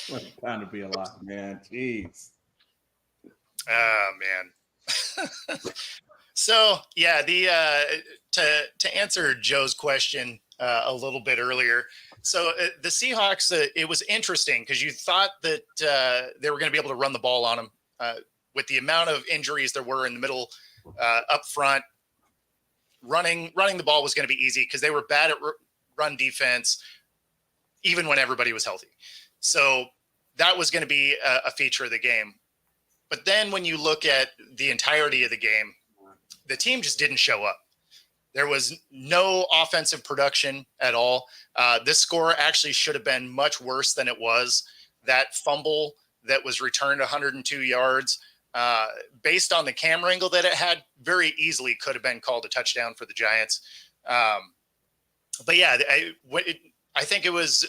Speaker 4: What a time to be alive, man. Jeez.
Speaker 1: Oh, man. So, yeah, to answer Joe's question a little bit earlier. So the Seahawks, it was interesting because you thought that they were going to be able to run the ball on them with the amount of injuries there were in the middle up front. Running the ball was going to be easy because they were bad at run defense, even when everybody was healthy. So that was going to be a feature of the game. But then when you look at the entirety of the game, the team just didn't show up. There was no offensive production at all. This score actually should have been much worse than it was. That fumble that was returned 102 yards, based on the camera angle that it had, very easily could have been called a touchdown for the Giants. But yeah, I think it was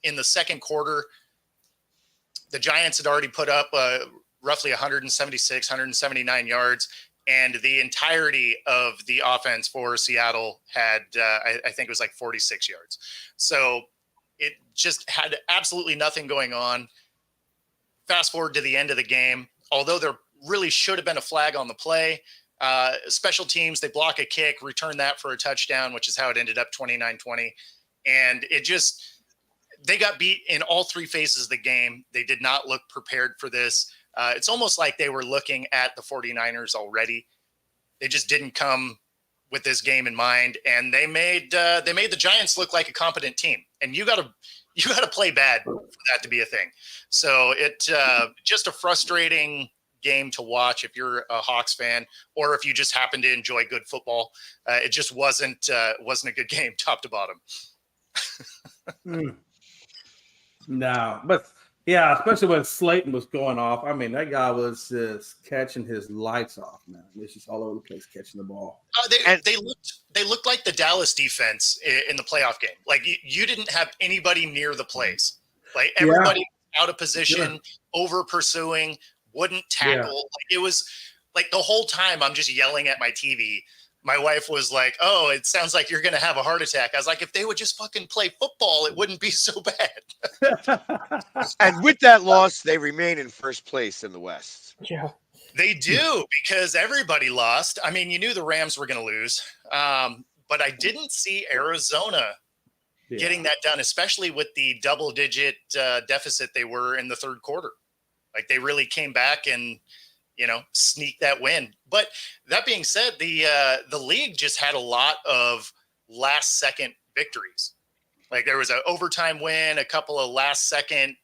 Speaker 1: in the second quarter, the Giants had already put up roughly 176, 179 yards. And the entirety of the offense for Seattle had, I think it was like 46 yards. So it just had absolutely nothing going on. fast forward to the end of the game, although there really should have been a flag on the play, special teams, they block a kick, return that for a touchdown, which is how it ended up 29-20. And they got beat in all three phases of the game. They did not look prepared for this. It's almost like they were looking at the 49ers already. They just didn't come with this game in mind, and they made the Giants look like a competent team. And you got to play bad for that to be a thing. So it just a frustrating game to watch if you're a Hawks fan, or if you just happen to enjoy good football. It just wasn't a good game top to bottom.
Speaker 4: No, but yeah, especially when Slayton was going off. I mean, that guy was just catching his lights off, man. It's just all over the place catching the ball.
Speaker 1: They looked like the Dallas defense in the playoff game. Like you didn't have anybody near the plays. Like everybody out of position, over pursuing, wouldn't tackle.
Speaker 4: Yeah.
Speaker 1: Like it was like the whole time I'm just yelling at my TV. My wife was like, "Oh, it sounds like you're going to have a heart attack." I was like, "If they would just fucking play football, it wouldn't be so bad."
Speaker 2: And with that loss, they remain in first place in the West.
Speaker 3: Yeah.
Speaker 1: They do, because everybody lost. I mean, you knew the Rams were going to lose, but I didn't see Arizona getting that done, especially with the double-digit deficit they were in the third quarter. Like they really came back and sneak that win. But that being said, the league just had a lot of last second victories. Like there was an overtime win, a couple of last second,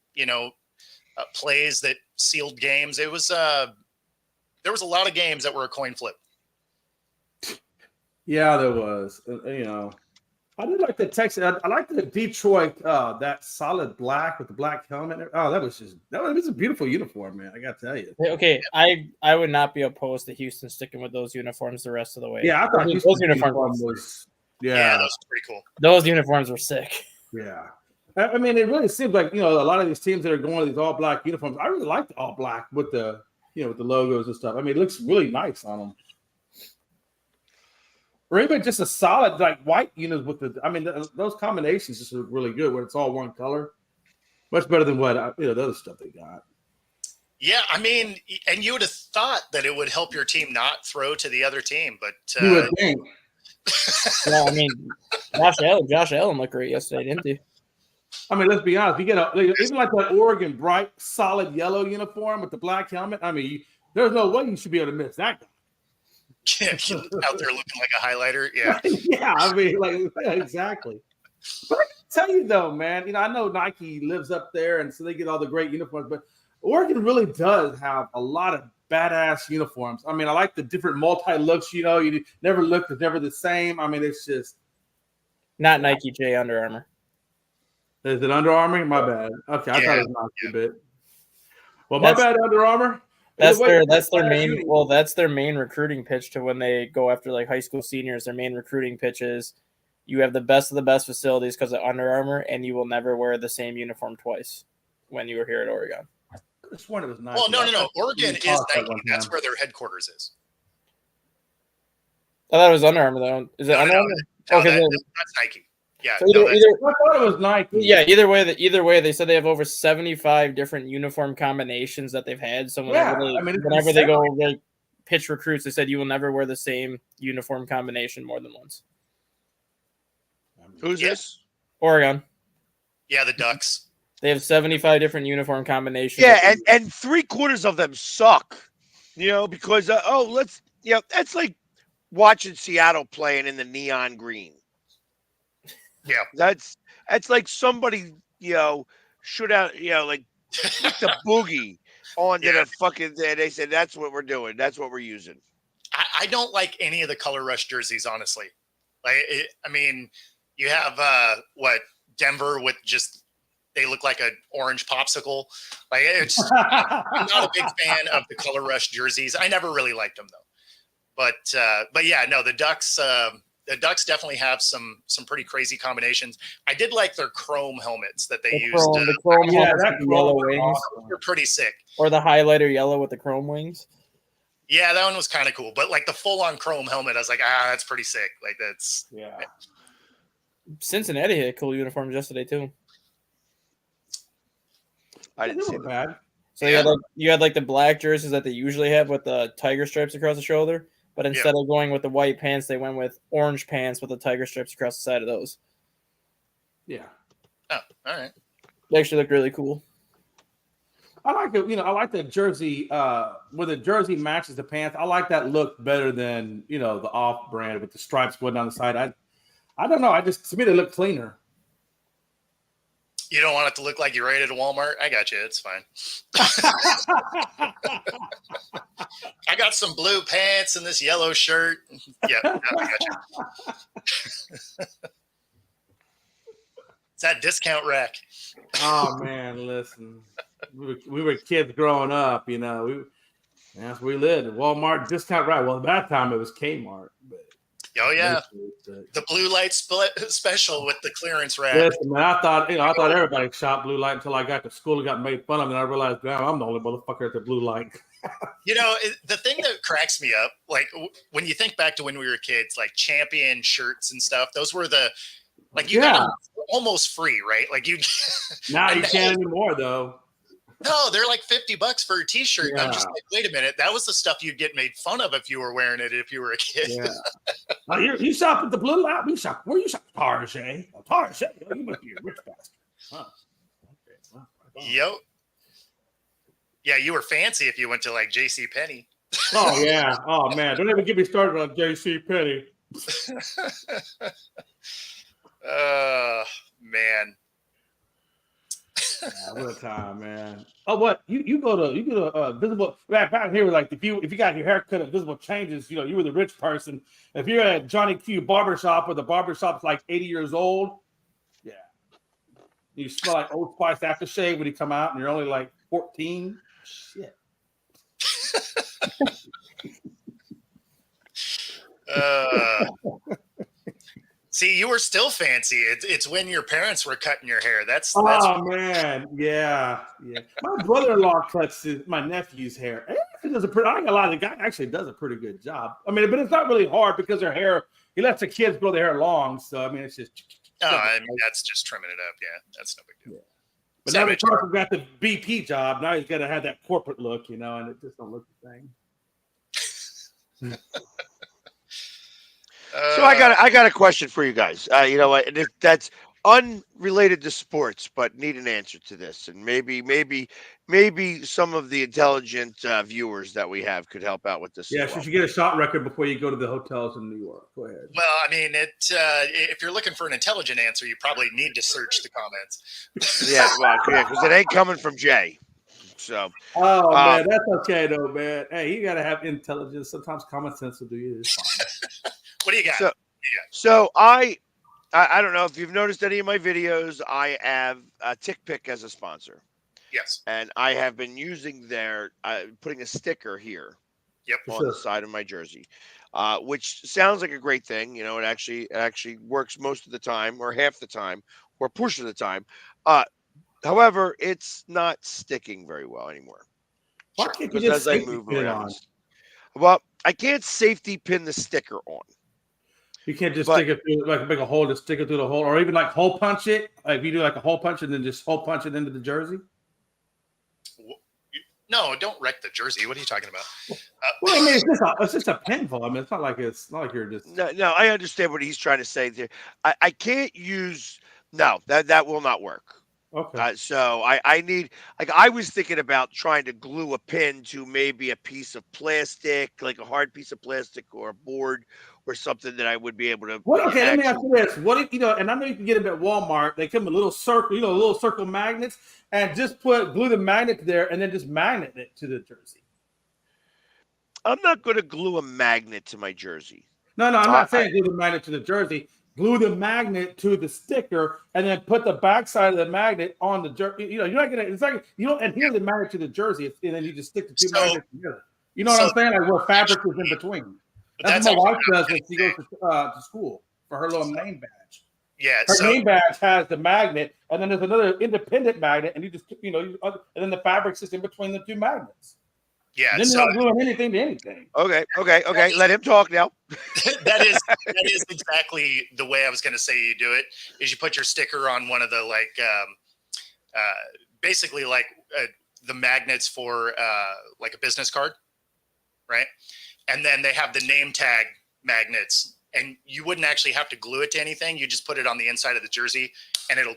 Speaker 1: plays that sealed games. It was there was a lot of games that were a coin flip.
Speaker 4: Yeah, there was. I did like the Texas. I like the Detroit, that solid black with the black helmet. Oh, that was a beautiful uniform, man. I got to tell you.
Speaker 3: Okay, I would not be opposed to Houston sticking with those uniforms the rest of the way.
Speaker 4: Yeah, I thought
Speaker 3: those uniforms
Speaker 4: was.
Speaker 1: Yeah, that was pretty cool.
Speaker 3: Those uniforms were sick.
Speaker 4: Yeah. I mean, it really seems like, a lot of these teams that are going to these all black uniforms. I really like the all black with the, with the logos and stuff. I mean, it looks really nice on them. Or even just a solid like white units with those combinations just look really good when it's all one color. Much better than what the other stuff they got.
Speaker 1: Yeah, I mean, and you would have thought that it would help your team not throw to the other team, but
Speaker 4: you would think.
Speaker 3: Well, I mean, Josh Allen looked great yesterday, didn't he?
Speaker 4: I mean, let's be honest. You get even like that Oregon bright, solid yellow uniform with the black helmet. I mean, there's no way you should be able to miss that guy.
Speaker 1: Yeah, out there looking like a highlighter. Yeah.
Speaker 4: Yeah, I mean, exactly. But I can tell you though, man, I know Nike lives up there and so they get all the great uniforms, but Oregon really does have a lot of badass uniforms. I mean, I like the different multi-looks, you never look, it's never the same. I mean, it's just
Speaker 3: not Nike, J, Under Armour.
Speaker 4: Is it Under Armour? My bad. Okay, I thought it was Nike a bit. Well, my bad, Under Armour.
Speaker 3: That's their main recruiting pitch to when they go after like high school seniors. Their main recruiting pitch is you have the best of the best facilities because of Under Armour, and you will never wear the same uniform twice when you were here at Oregon.
Speaker 4: I sworn it was Nike.
Speaker 1: Well, no. Oregon is Nike. That's where their headquarters is.
Speaker 3: I thought it was Under Armour though. Is it Under Armour?
Speaker 1: No, that's Nike. Yeah,
Speaker 3: so I
Speaker 4: thought it was Nike.
Speaker 3: Yeah, either way, they said they have over 75 different uniform combinations that they've had. So whenever they go like pitch recruits, they said you will never wear the same uniform combination more than once.
Speaker 2: Who's this?
Speaker 3: Oregon.
Speaker 1: Yeah, the Ducks.
Speaker 3: They have 75 different uniform combinations.
Speaker 2: Yeah, and 3/4 of them suck. Because that's like watching Seattle playing in the neon green.
Speaker 1: Yeah,
Speaker 2: that's like somebody should out like the boogie onto the fucking. They said that's what we're doing. That's what we're using.
Speaker 1: I don't like any of the color rush jerseys, honestly. Like, I mean, you have Denver with just they look like an orange popsicle. Like I'm not a big fan of the color rush jerseys. I never really liked them though. But yeah, no, the Ducks. The Ducks definitely have some pretty crazy combinations. I did like their chrome helmets that they used.
Speaker 3: The chrome helmets with the yellow wings.
Speaker 1: They're pretty sick.
Speaker 3: Or the highlighter yellow with the chrome wings.
Speaker 1: Yeah, that one was kind of cool. But like the full-on chrome helmet, I was like, that's pretty sick. Like that's
Speaker 3: Cincinnati had cool uniforms yesterday too.
Speaker 2: I didn't see
Speaker 4: bad.
Speaker 3: So you had like the black jerseys that they usually have with the tiger stripes across the shoulder, but instead of going with the white pants, they went with orange pants with the tiger stripes across the side of those.
Speaker 4: Yeah.
Speaker 1: Oh, all right.
Speaker 3: They actually looked really cool.
Speaker 4: I like it. I like the jersey. Where the jersey matches the pants. I like that look better than the off brand with the stripes going down the side. I don't know. To me they look cleaner.
Speaker 1: You don't want it to look like you raided a Walmart? I got you. It's fine. I got some blue pants and this yellow shirt. Yeah, no, I got you. It's that discount rack.
Speaker 4: Oh man, listen. We were kids growing up, that's where we lived. Walmart discount rack. Well, at that time it was Kmart. But
Speaker 1: Oh yeah, the blue light special with the clearance rack.
Speaker 4: Listen, man, I thought everybody shot blue light until I got to school and got made fun of, and I realized, damn, I'm the only motherfucker at the blue light.
Speaker 1: The thing that cracks me up, like when you think back to when we were kids, like Champion shirts and stuff, those were got them almost free, right? Like you.
Speaker 4: Now you can't anymore, though.
Speaker 1: No, they're like $50 for a T-shirt.
Speaker 4: Yeah.
Speaker 1: I'm just like, wait a minute, that was the stuff you'd get made fun of if you were wearing it if you were a kid.
Speaker 4: Yeah. You shop at the blue light. Where you shop? Target. Target. You must be a rich bastard. Huh. Okay. Wow.
Speaker 1: Yep. Yeah, you were fancy if you went to like J.C. Penney.
Speaker 4: Oh yeah. Oh man, don't even get me started on J.C. Penney.
Speaker 1: Man.
Speaker 4: What a time, man. Oh, what you go to visible back here, like if you got your hair cut at Visible Changes, you were the rich person. If you're at Johnny Q barbershop where the barbershop's like 80 years old, yeah, you smell like Old Spice aftershave when you come out, and you're only like 14. Shit.
Speaker 1: See, you were still fancy. It's when your parents were cutting your hair. That's
Speaker 4: man, yeah. My brother-in-law cuts my nephew's hair. He does the guy actually does a pretty good job. I mean, but it's not really hard because their hair. He lets the kids grow their hair long, so I mean, it's just.
Speaker 1: That's just trimming it up. Yeah, that's no big deal. Yeah.
Speaker 4: But now the person got the BP job. Now he's got to have that corporate look, and it just don't look the same.
Speaker 2: So I got a question for you guys. That's unrelated to sports, but need an answer to this, and maybe some of the intelligent viewers that we have could help out with this.
Speaker 4: Yeah, you should get a shot record before you go to the hotels in New York. Go ahead.
Speaker 1: Well, I mean, if you're looking for an intelligent answer, you probably need to search the comments.
Speaker 2: Yeah, because it ain't coming from Jay. So.
Speaker 4: Oh man, that's okay though, man. Hey, you gotta have intelligence. Sometimes common sense will do you. It's fine.
Speaker 1: What do you got?
Speaker 2: So I don't know if you've noticed any of my videos. I have TickPick as a sponsor.
Speaker 1: Yes. And
Speaker 2: I have been using putting a sticker here.
Speaker 1: Yep.
Speaker 2: On the side of my jersey, which sounds like a great thing. It actually works most of the time, or half the time, or a portion of the time. However, it's not sticking very well anymore.
Speaker 4: Why can't you just
Speaker 2: as I move around? Well, I can't safety pin the sticker on.
Speaker 4: You can't just stick it through, like make a hole to stick it through the hole, or even like hole punch it. Like you do like a hole punch and then just hole punch it into the jersey.
Speaker 1: No, don't wreck the jersey. What are you talking about?
Speaker 4: Well, I mean, it's just a pinfall. I mean, it's not like you're just.
Speaker 2: No, I understand what he's trying to say there. I can't use. No, that will not work.
Speaker 4: Okay.
Speaker 2: So I need, I was thinking about trying to glue a pin to maybe a piece of plastic, like a hard piece of plastic or a board or something that I would be able to.
Speaker 4: Well, okay, let me ask you this: what if and I know you can get them at Walmart. They come in little circle, little circle magnets, and just glue the magnet there, and then just magnet it to the jersey.
Speaker 2: I'm not going to glue a magnet to my jersey.
Speaker 4: No, I'm not saying glue the magnet to the jersey. Glue the magnet to the sticker, and then put the backside of the magnet on the jersey. You're not gonna. It's like you don't adhere the magnet to the jersey, and then you just stick the two magnets together. You know what I'm saying? Like where fabric is in between. That's what my wife does when she goes to school for her little name badge.
Speaker 1: Yeah,
Speaker 4: her name badge has the magnet, and then there's another independent magnet, and you just and then the fabric's just in between the two magnets.
Speaker 1: Yeah,
Speaker 4: then you're not gluing anything to anything.
Speaker 2: Okay. Let him talk now.
Speaker 1: that is exactly the way I was going to say you do it. Is you put your sticker on one of the basically like the magnets for like a business card, right? And then they have the name tag magnets, and you wouldn't actually have to glue it to anything. You just put it on the inside of the jersey, and it'll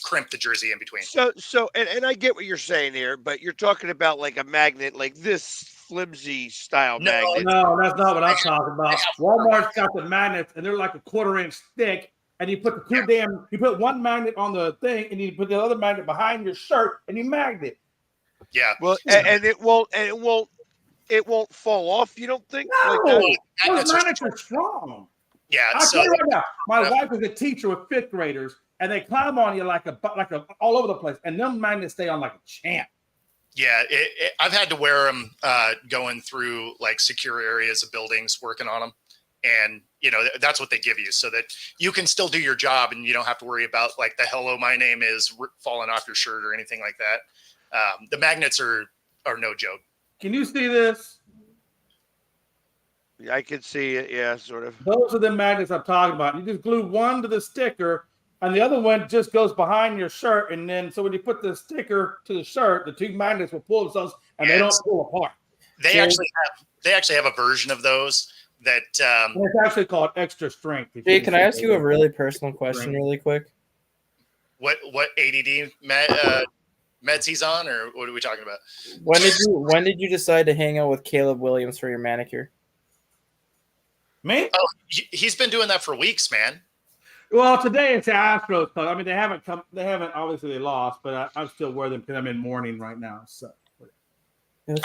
Speaker 1: crimp the jersey in between.
Speaker 2: And I get what you're saying here, but you're talking about like a magnet, like this flimsy style magnet.
Speaker 4: No, that's not what I'm talking about. Walmart's got the magnets, and they're like a 1/4-inch thick. And you put you put one magnet on the thing, and you put the other magnet behind your shirt, and you magnet.
Speaker 1: Yeah.
Speaker 2: Well, and it won't fall off. You don't think?
Speaker 4: No,
Speaker 2: Like that?
Speaker 4: those magnets are strong.
Speaker 1: Yeah.
Speaker 4: I'll tell you right now, my wife is a teacher with 5th graders, and they climb on you like a all over the place, and them magnets stay on like a champ.
Speaker 1: Yeah, I've had to wear them going through like secure areas of buildings, working on them. And, that's what they give you so that you can still do your job and you don't have to worry about like the hello, my name is falling off your shirt or anything like that. The magnets are no joke.
Speaker 4: Can you see this?
Speaker 2: I can see it. Yeah, sort of.
Speaker 4: Those are the magnets I'm talking about. You just glue one to the sticker, and the other one just goes behind your shirt. And then, so when you put the sticker to the shirt, the 2 magnets will pull themselves, and they don't pull apart.
Speaker 1: They actually have a version of those that
Speaker 4: it's actually called extra strength.
Speaker 3: Jay, can I ask you a really personal question really quick?
Speaker 1: What ADD meds he's on, or what are we talking about?
Speaker 3: When did you decide to hang out with Caleb Williams for your manicure?
Speaker 4: Me?
Speaker 1: Oh, he's been doing that for weeks, man.
Speaker 4: Well, today it's the Astros. I mean, they haven't come. They haven't. Obviously, they lost, but I still wear them because I'm in mourning right now. So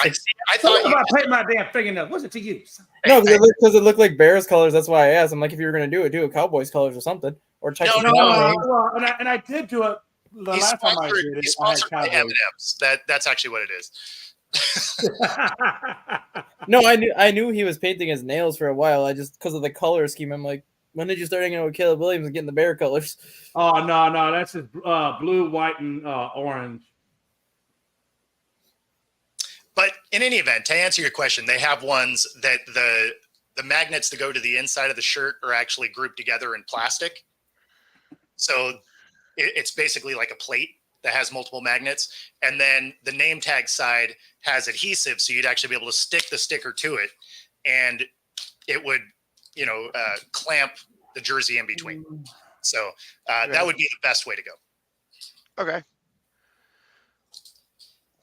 Speaker 1: I thought
Speaker 4: about painting my damn fingernails. What's it to you?
Speaker 3: No, because it looked like Bears colors. That's why I asked. I'm like, if you were going to do it Cowboys colors or something, or Texas.
Speaker 1: No.
Speaker 4: Well, and I did do it the
Speaker 1: He's
Speaker 4: last time I did it.
Speaker 1: He's sponsored by M&M's. That's actually what it is.
Speaker 3: No, I knew he was painting his nails for a while. I just because of the color scheme. I'm like, when did you start hanging out with Caleb Williams and getting the Bear colors?
Speaker 4: Oh no, that's just blue, white, and orange.
Speaker 1: But in any event, to answer your question, they have ones that the magnets that go to the inside of the shirt are actually grouped together in plastic. So it's basically like a plate that has multiple magnets. And then the name tag side has adhesive, so you'd actually be able to stick the sticker to it, and it would, clamp the jersey in between. So that would be the best way to go.
Speaker 2: Okay.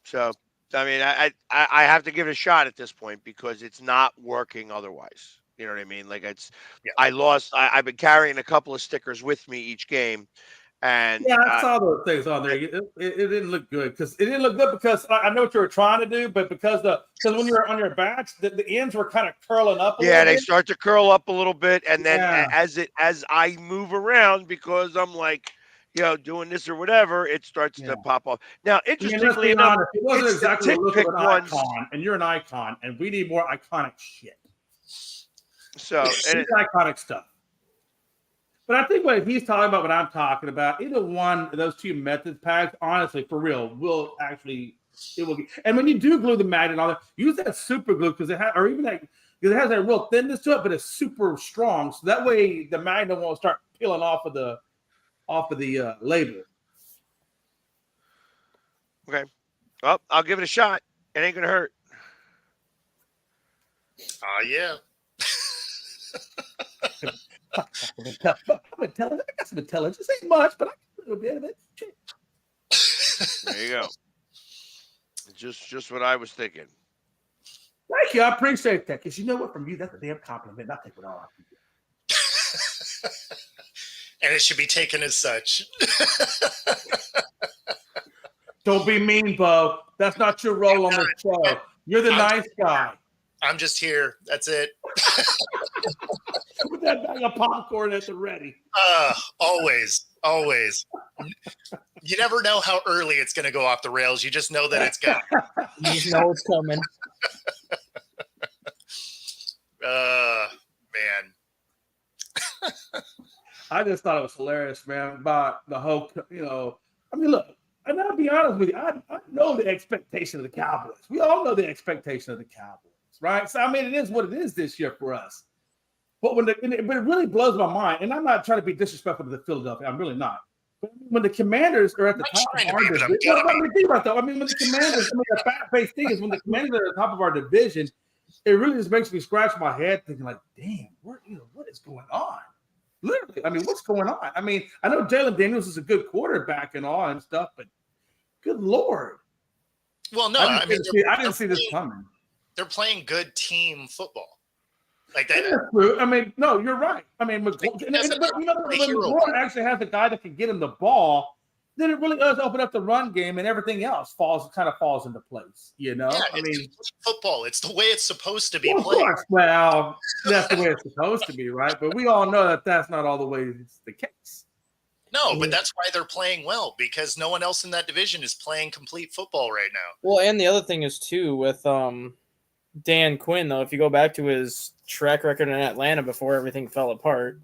Speaker 2: So, I mean, I have to give it a shot at this point because it's not working otherwise. You know what I mean? Like I've been carrying a couple of stickers with me each game. And
Speaker 4: I saw those things on there. It didn't look good because I know what you were trying to do, but because when you're on your badge, the ends were kind of curling up.
Speaker 2: They start to curl up a little bit, and then as I move around, because I'm like, doing this or whatever, it starts to pop off. Now, interestingly enough,
Speaker 4: it wasn't
Speaker 2: it's
Speaker 4: exactly
Speaker 2: the
Speaker 4: the
Speaker 2: tick
Speaker 4: look of
Speaker 2: pick
Speaker 4: an
Speaker 2: ones.
Speaker 4: icon, and you're an icon, and we need more iconic shit.
Speaker 2: So
Speaker 4: it's iconic stuff. But I think what he's talking about, what I'm talking about, either one of those 2 method packs, honestly, for real, it will. And when you do glue the magnet on it, use that super glue because it has that real thinness to it, but it's super strong. So that way the magnet won't start peeling off of the label.
Speaker 2: Okay. Well, I'll give it a shot. It ain't gonna hurt.
Speaker 1: Yeah.
Speaker 4: I'm intelligent. I got some intelligence. Ain't much, but I got a little bit of it.
Speaker 2: There you go. Just what I was thinking.
Speaker 4: Thank you. I appreciate that. Because you know what? From you, that's a damn compliment. I'll take it all off.
Speaker 1: And it should be taken as such.
Speaker 4: Don't be mean, Bo. That's not your role on the show. You're the nice guy.
Speaker 1: I'm just here. That's it.
Speaker 4: With that bag of popcorn at the ready.
Speaker 1: Always. You never know how early it's going to go off the rails. You just know that it's going.
Speaker 3: You just know it's coming.
Speaker 1: Man.
Speaker 4: I just thought it was hilarious, man, about the whole, I mean, look, and I'll be honest with you, I know the expectation of the Cowboys. We all know the expectation of the Cowboys, right? So, I mean, it is what it is this year for us. But but it really blows my mind, and I'm not trying to be disrespectful to the Philadelphia. I'm really not. When the Commanders are at the
Speaker 1: I'm
Speaker 4: top
Speaker 1: trying
Speaker 4: of
Speaker 1: to
Speaker 4: our
Speaker 1: be, but I'm
Speaker 4: division,
Speaker 1: gonna be.
Speaker 4: think about that. I mean, when the Commanders, the fact-based thing is when the Commanders are at the top of our division, it really just makes me scratch my head thinking like, damn, what is going on? Literally, I mean, what's going on? I mean, I know Jalen Daniels is a good quarterback and all and stuff, but good Lord.
Speaker 1: Well, no,
Speaker 4: I didn't see this coming.
Speaker 1: They're playing good team football. Like that.
Speaker 4: That's true. I mean, no, you're right. I mean, but when
Speaker 1: hero.
Speaker 4: McLaurin actually has a guy that can get him the ball, then it really does open up the run game, and everything else falls into place. You know,
Speaker 1: Yeah,
Speaker 4: I mean,
Speaker 1: football. It's the way it's supposed to be
Speaker 4: well,
Speaker 1: played.
Speaker 4: Well, that's the way it's supposed to be, right? But we all know that that's not all the way it's the case.
Speaker 1: No, but that's why they're playing well, because no one else in that division is playing complete football right now.
Speaker 3: Well, and the other thing is too with Dan Quinn, though, if you go back to his track record in Atlanta before everything fell apart,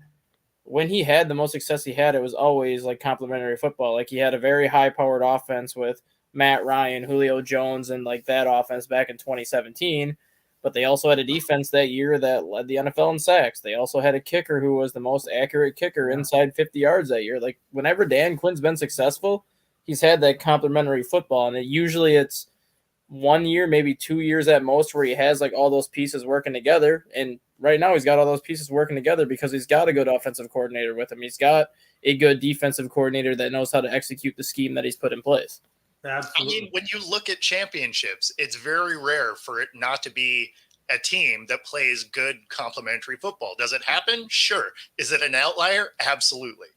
Speaker 3: when he had the most success he had, it was always like complementary football. Like he had a very high-powered offense with Matt Ryan, Julio Jones, and like that offense back in 2017. But they also had a defense that year that led the NFL in sacks. They also had a kicker who was the most accurate kicker inside 50 yards that year. Like whenever Dan Quinn's been successful, he's had that complementary football, and it's 1 year, maybe 2 years at most, where he has like all those pieces working together. And right now he's got all those pieces working together because he's got a good offensive coordinator with him. He's got a good defensive coordinator that knows how to execute the scheme that he's put in place.
Speaker 4: Absolutely.
Speaker 1: I mean, when you look at championships, it's very rare for it not to be a team that plays good complementary football. Does it happen? Sure. Is it an outlier? Absolutely.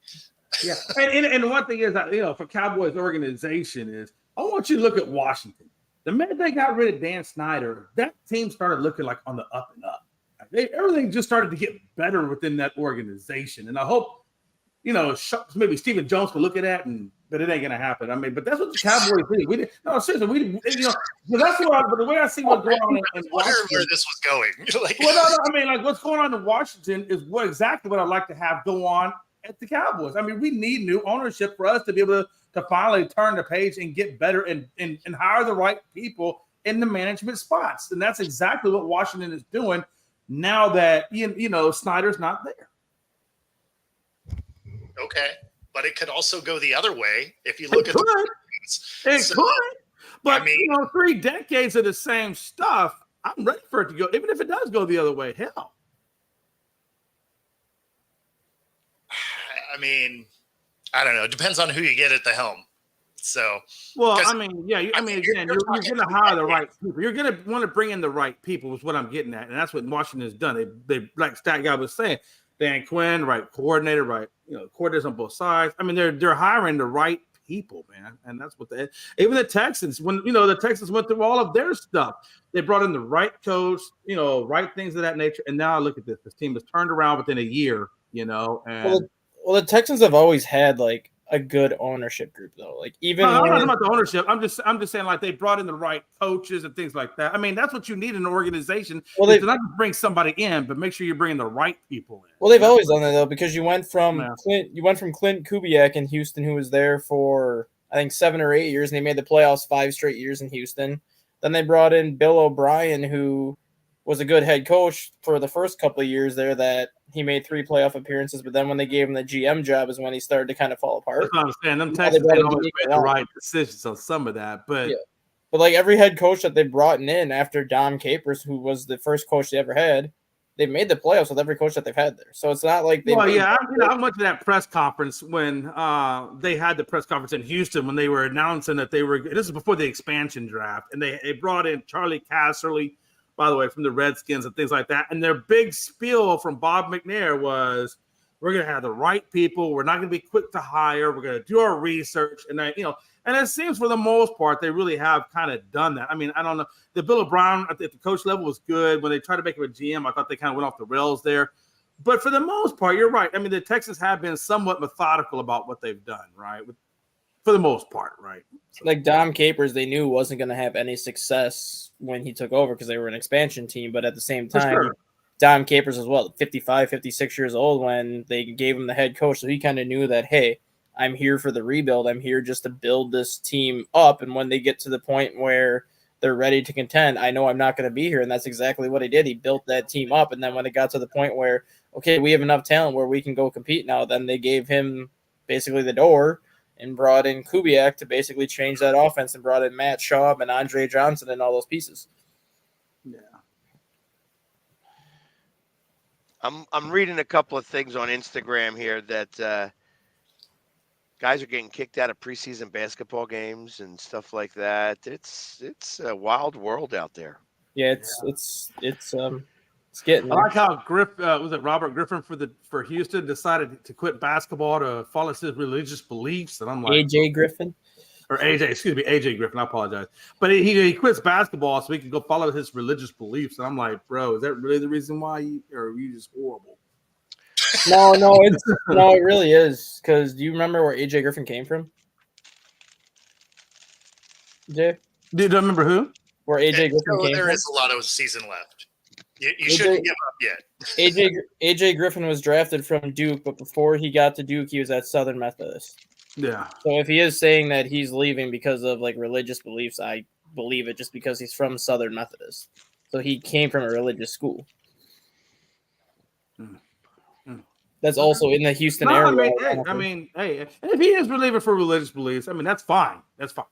Speaker 4: Yeah. And one thing is, for Cowboys organization is, I want you to look at Washington. The minute they got rid of Dan Snyder, that team started looking like on the up and up. Everything just started to get better within that organization. And I hope, maybe Stephen Jones can look at that, but it ain't going to happen. I mean, but that's what the Cowboys did. Seriously, that's but the way I see what's going on in Washington.
Speaker 1: Where this was going.
Speaker 4: What's going on in Washington is exactly what I'd like to have go on at the Cowboys. I mean, we need new ownership for us to be able to finally turn the page and get better and hire the right people in the management spots. And that's exactly what Washington is doing now that, Snyder's not there.
Speaker 1: Okay. But it could also go the other way if you look at
Speaker 4: it could. But, 3 decades of the same stuff, I'm ready for it to go, even if it does go the other way. Hell.
Speaker 1: I mean, I don't know. It depends on who you get at the helm. So,
Speaker 4: again, you're going to hire the right people. You're going to want to bring in the right people is what I'm getting at. And that's what Washington has done. They like Stat Guy was saying, Dan Quinn, right coordinator, right, coordinators on both sides. I mean, they're hiring the right people, man. And that's what even the Texans, when, the Texans went through all of their stuff, they brought in the right coach, right things of that nature. And now look at this. This team has turned around within a year, and
Speaker 3: Well, the Texans have always had like a good ownership group, though. Like even
Speaker 4: I'm not talking about the ownership. I'm just saying like they brought in the right coaches and things like that. I mean, that's what you need in an organization. Well, to not just bring somebody in, but make sure you're bringing the right people in.
Speaker 3: Well, they've always done that though, because you went from Clint Kubiak in Houston, who was there for I think 7 or 8 years, and they made the playoffs 5 straight years in Houston. Then they brought in Bill O'Brien, who was a good head coach for the first couple of years there, that he made 3 playoff appearances, but then when they gave him the GM job is when he started to kind of fall apart.
Speaker 4: That's what I'm saying. Them Texans didn't always make the right decisions on some of that, but
Speaker 3: But like every head coach that they brought in after Dom Capers, who was the first coach they ever had, they've made the playoffs with every coach that they've had there. So it's not like they.
Speaker 4: Well, yeah, I went to that press conference when they had the press conference in Houston when they were announcing that they were. This is before the expansion draft, and they brought in Charlie Casserly, by the way, from the Redskins and things like that. And their big spiel from Bob McNair was, "We're going to have the right people. We're not going to be quick to hire. We're going to do our research." And and it seems for the most part they really have kind of done that. I mean, I don't know. The Bill O'Brien at the coach level was good. When they tried to make him a GM, I thought they kind of went off the rails there. But for the most part, you're right. I mean, the Texans have been somewhat methodical about what they've done, right? For the most part, right? So.
Speaker 3: Like Dom Capers, they knew wasn't going to have any success when he took over because they were an expansion team. But at the same time, Dom Capers was 55, 56 years old when they gave him the head coach. So he kind of knew that, hey, I'm here for the rebuild. I'm here just to build this team up. And when they get to the point where they're ready to contend, I know I'm not going to be here. And that's exactly what he did. He built that team up. And then when it got to the point where, okay, we have enough talent where we can go compete now, then they gave him basically the door and brought in Kubiak to basically change that offense and brought in Matt Schaub and Andre Johnson and all those pieces.
Speaker 4: Yeah.
Speaker 2: I'm reading a couple of things on Instagram here that guys are getting kicked out of preseason basketball games and stuff like that. It's a wild world out there.
Speaker 3: Yeah, it's getting
Speaker 4: I
Speaker 3: there.
Speaker 4: like how was it Robert Griffin for Houston decided to quit basketball to follow his religious beliefs, and I'm like
Speaker 3: AJ Griffin.
Speaker 4: Or AJ Griffin. I apologize, but he quits basketball so he can go follow his religious beliefs, and I'm like, bro, is that really the reason why or are you just horrible?
Speaker 3: No, it really is. Because do you remember where AJ Griffin came from? Jay,
Speaker 4: Do you remember who?
Speaker 3: where AJ Griffin
Speaker 1: So
Speaker 3: came
Speaker 1: there
Speaker 3: from?
Speaker 1: is a lot of season left. You shouldn't give up yet.
Speaker 3: AJ Griffin was drafted from Duke, but before he got to Duke, he was at Southern Methodist.
Speaker 4: Yeah.
Speaker 3: So if he is saying that he's leaving because of like religious beliefs, I believe it just because he's from Southern Methodist. So he came from a religious school. That's also in the Houston area.
Speaker 4: I mean, hey, if he is reliever for religious beliefs, I mean, that's fine. That's fine.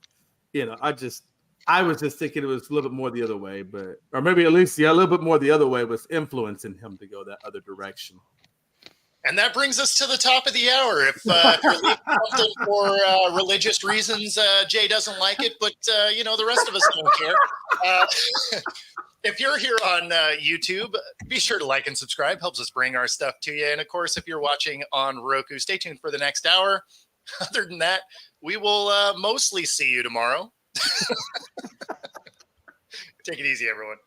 Speaker 4: You know, I was just thinking it was a little bit more the other way, or maybe at least a little bit more the other way was influencing him to go that other direction.
Speaker 1: And that brings us to the top of the hour. If you're leaving something for religious reasons, Jay doesn't like it, but the rest of us don't care. If you're here on YouTube, be sure to like and subscribe. Helps us bring our stuff to you. And of course, if you're watching on Roku, stay tuned for the next hour. Other than that, we will mostly see you tomorrow. Take it easy, everyone.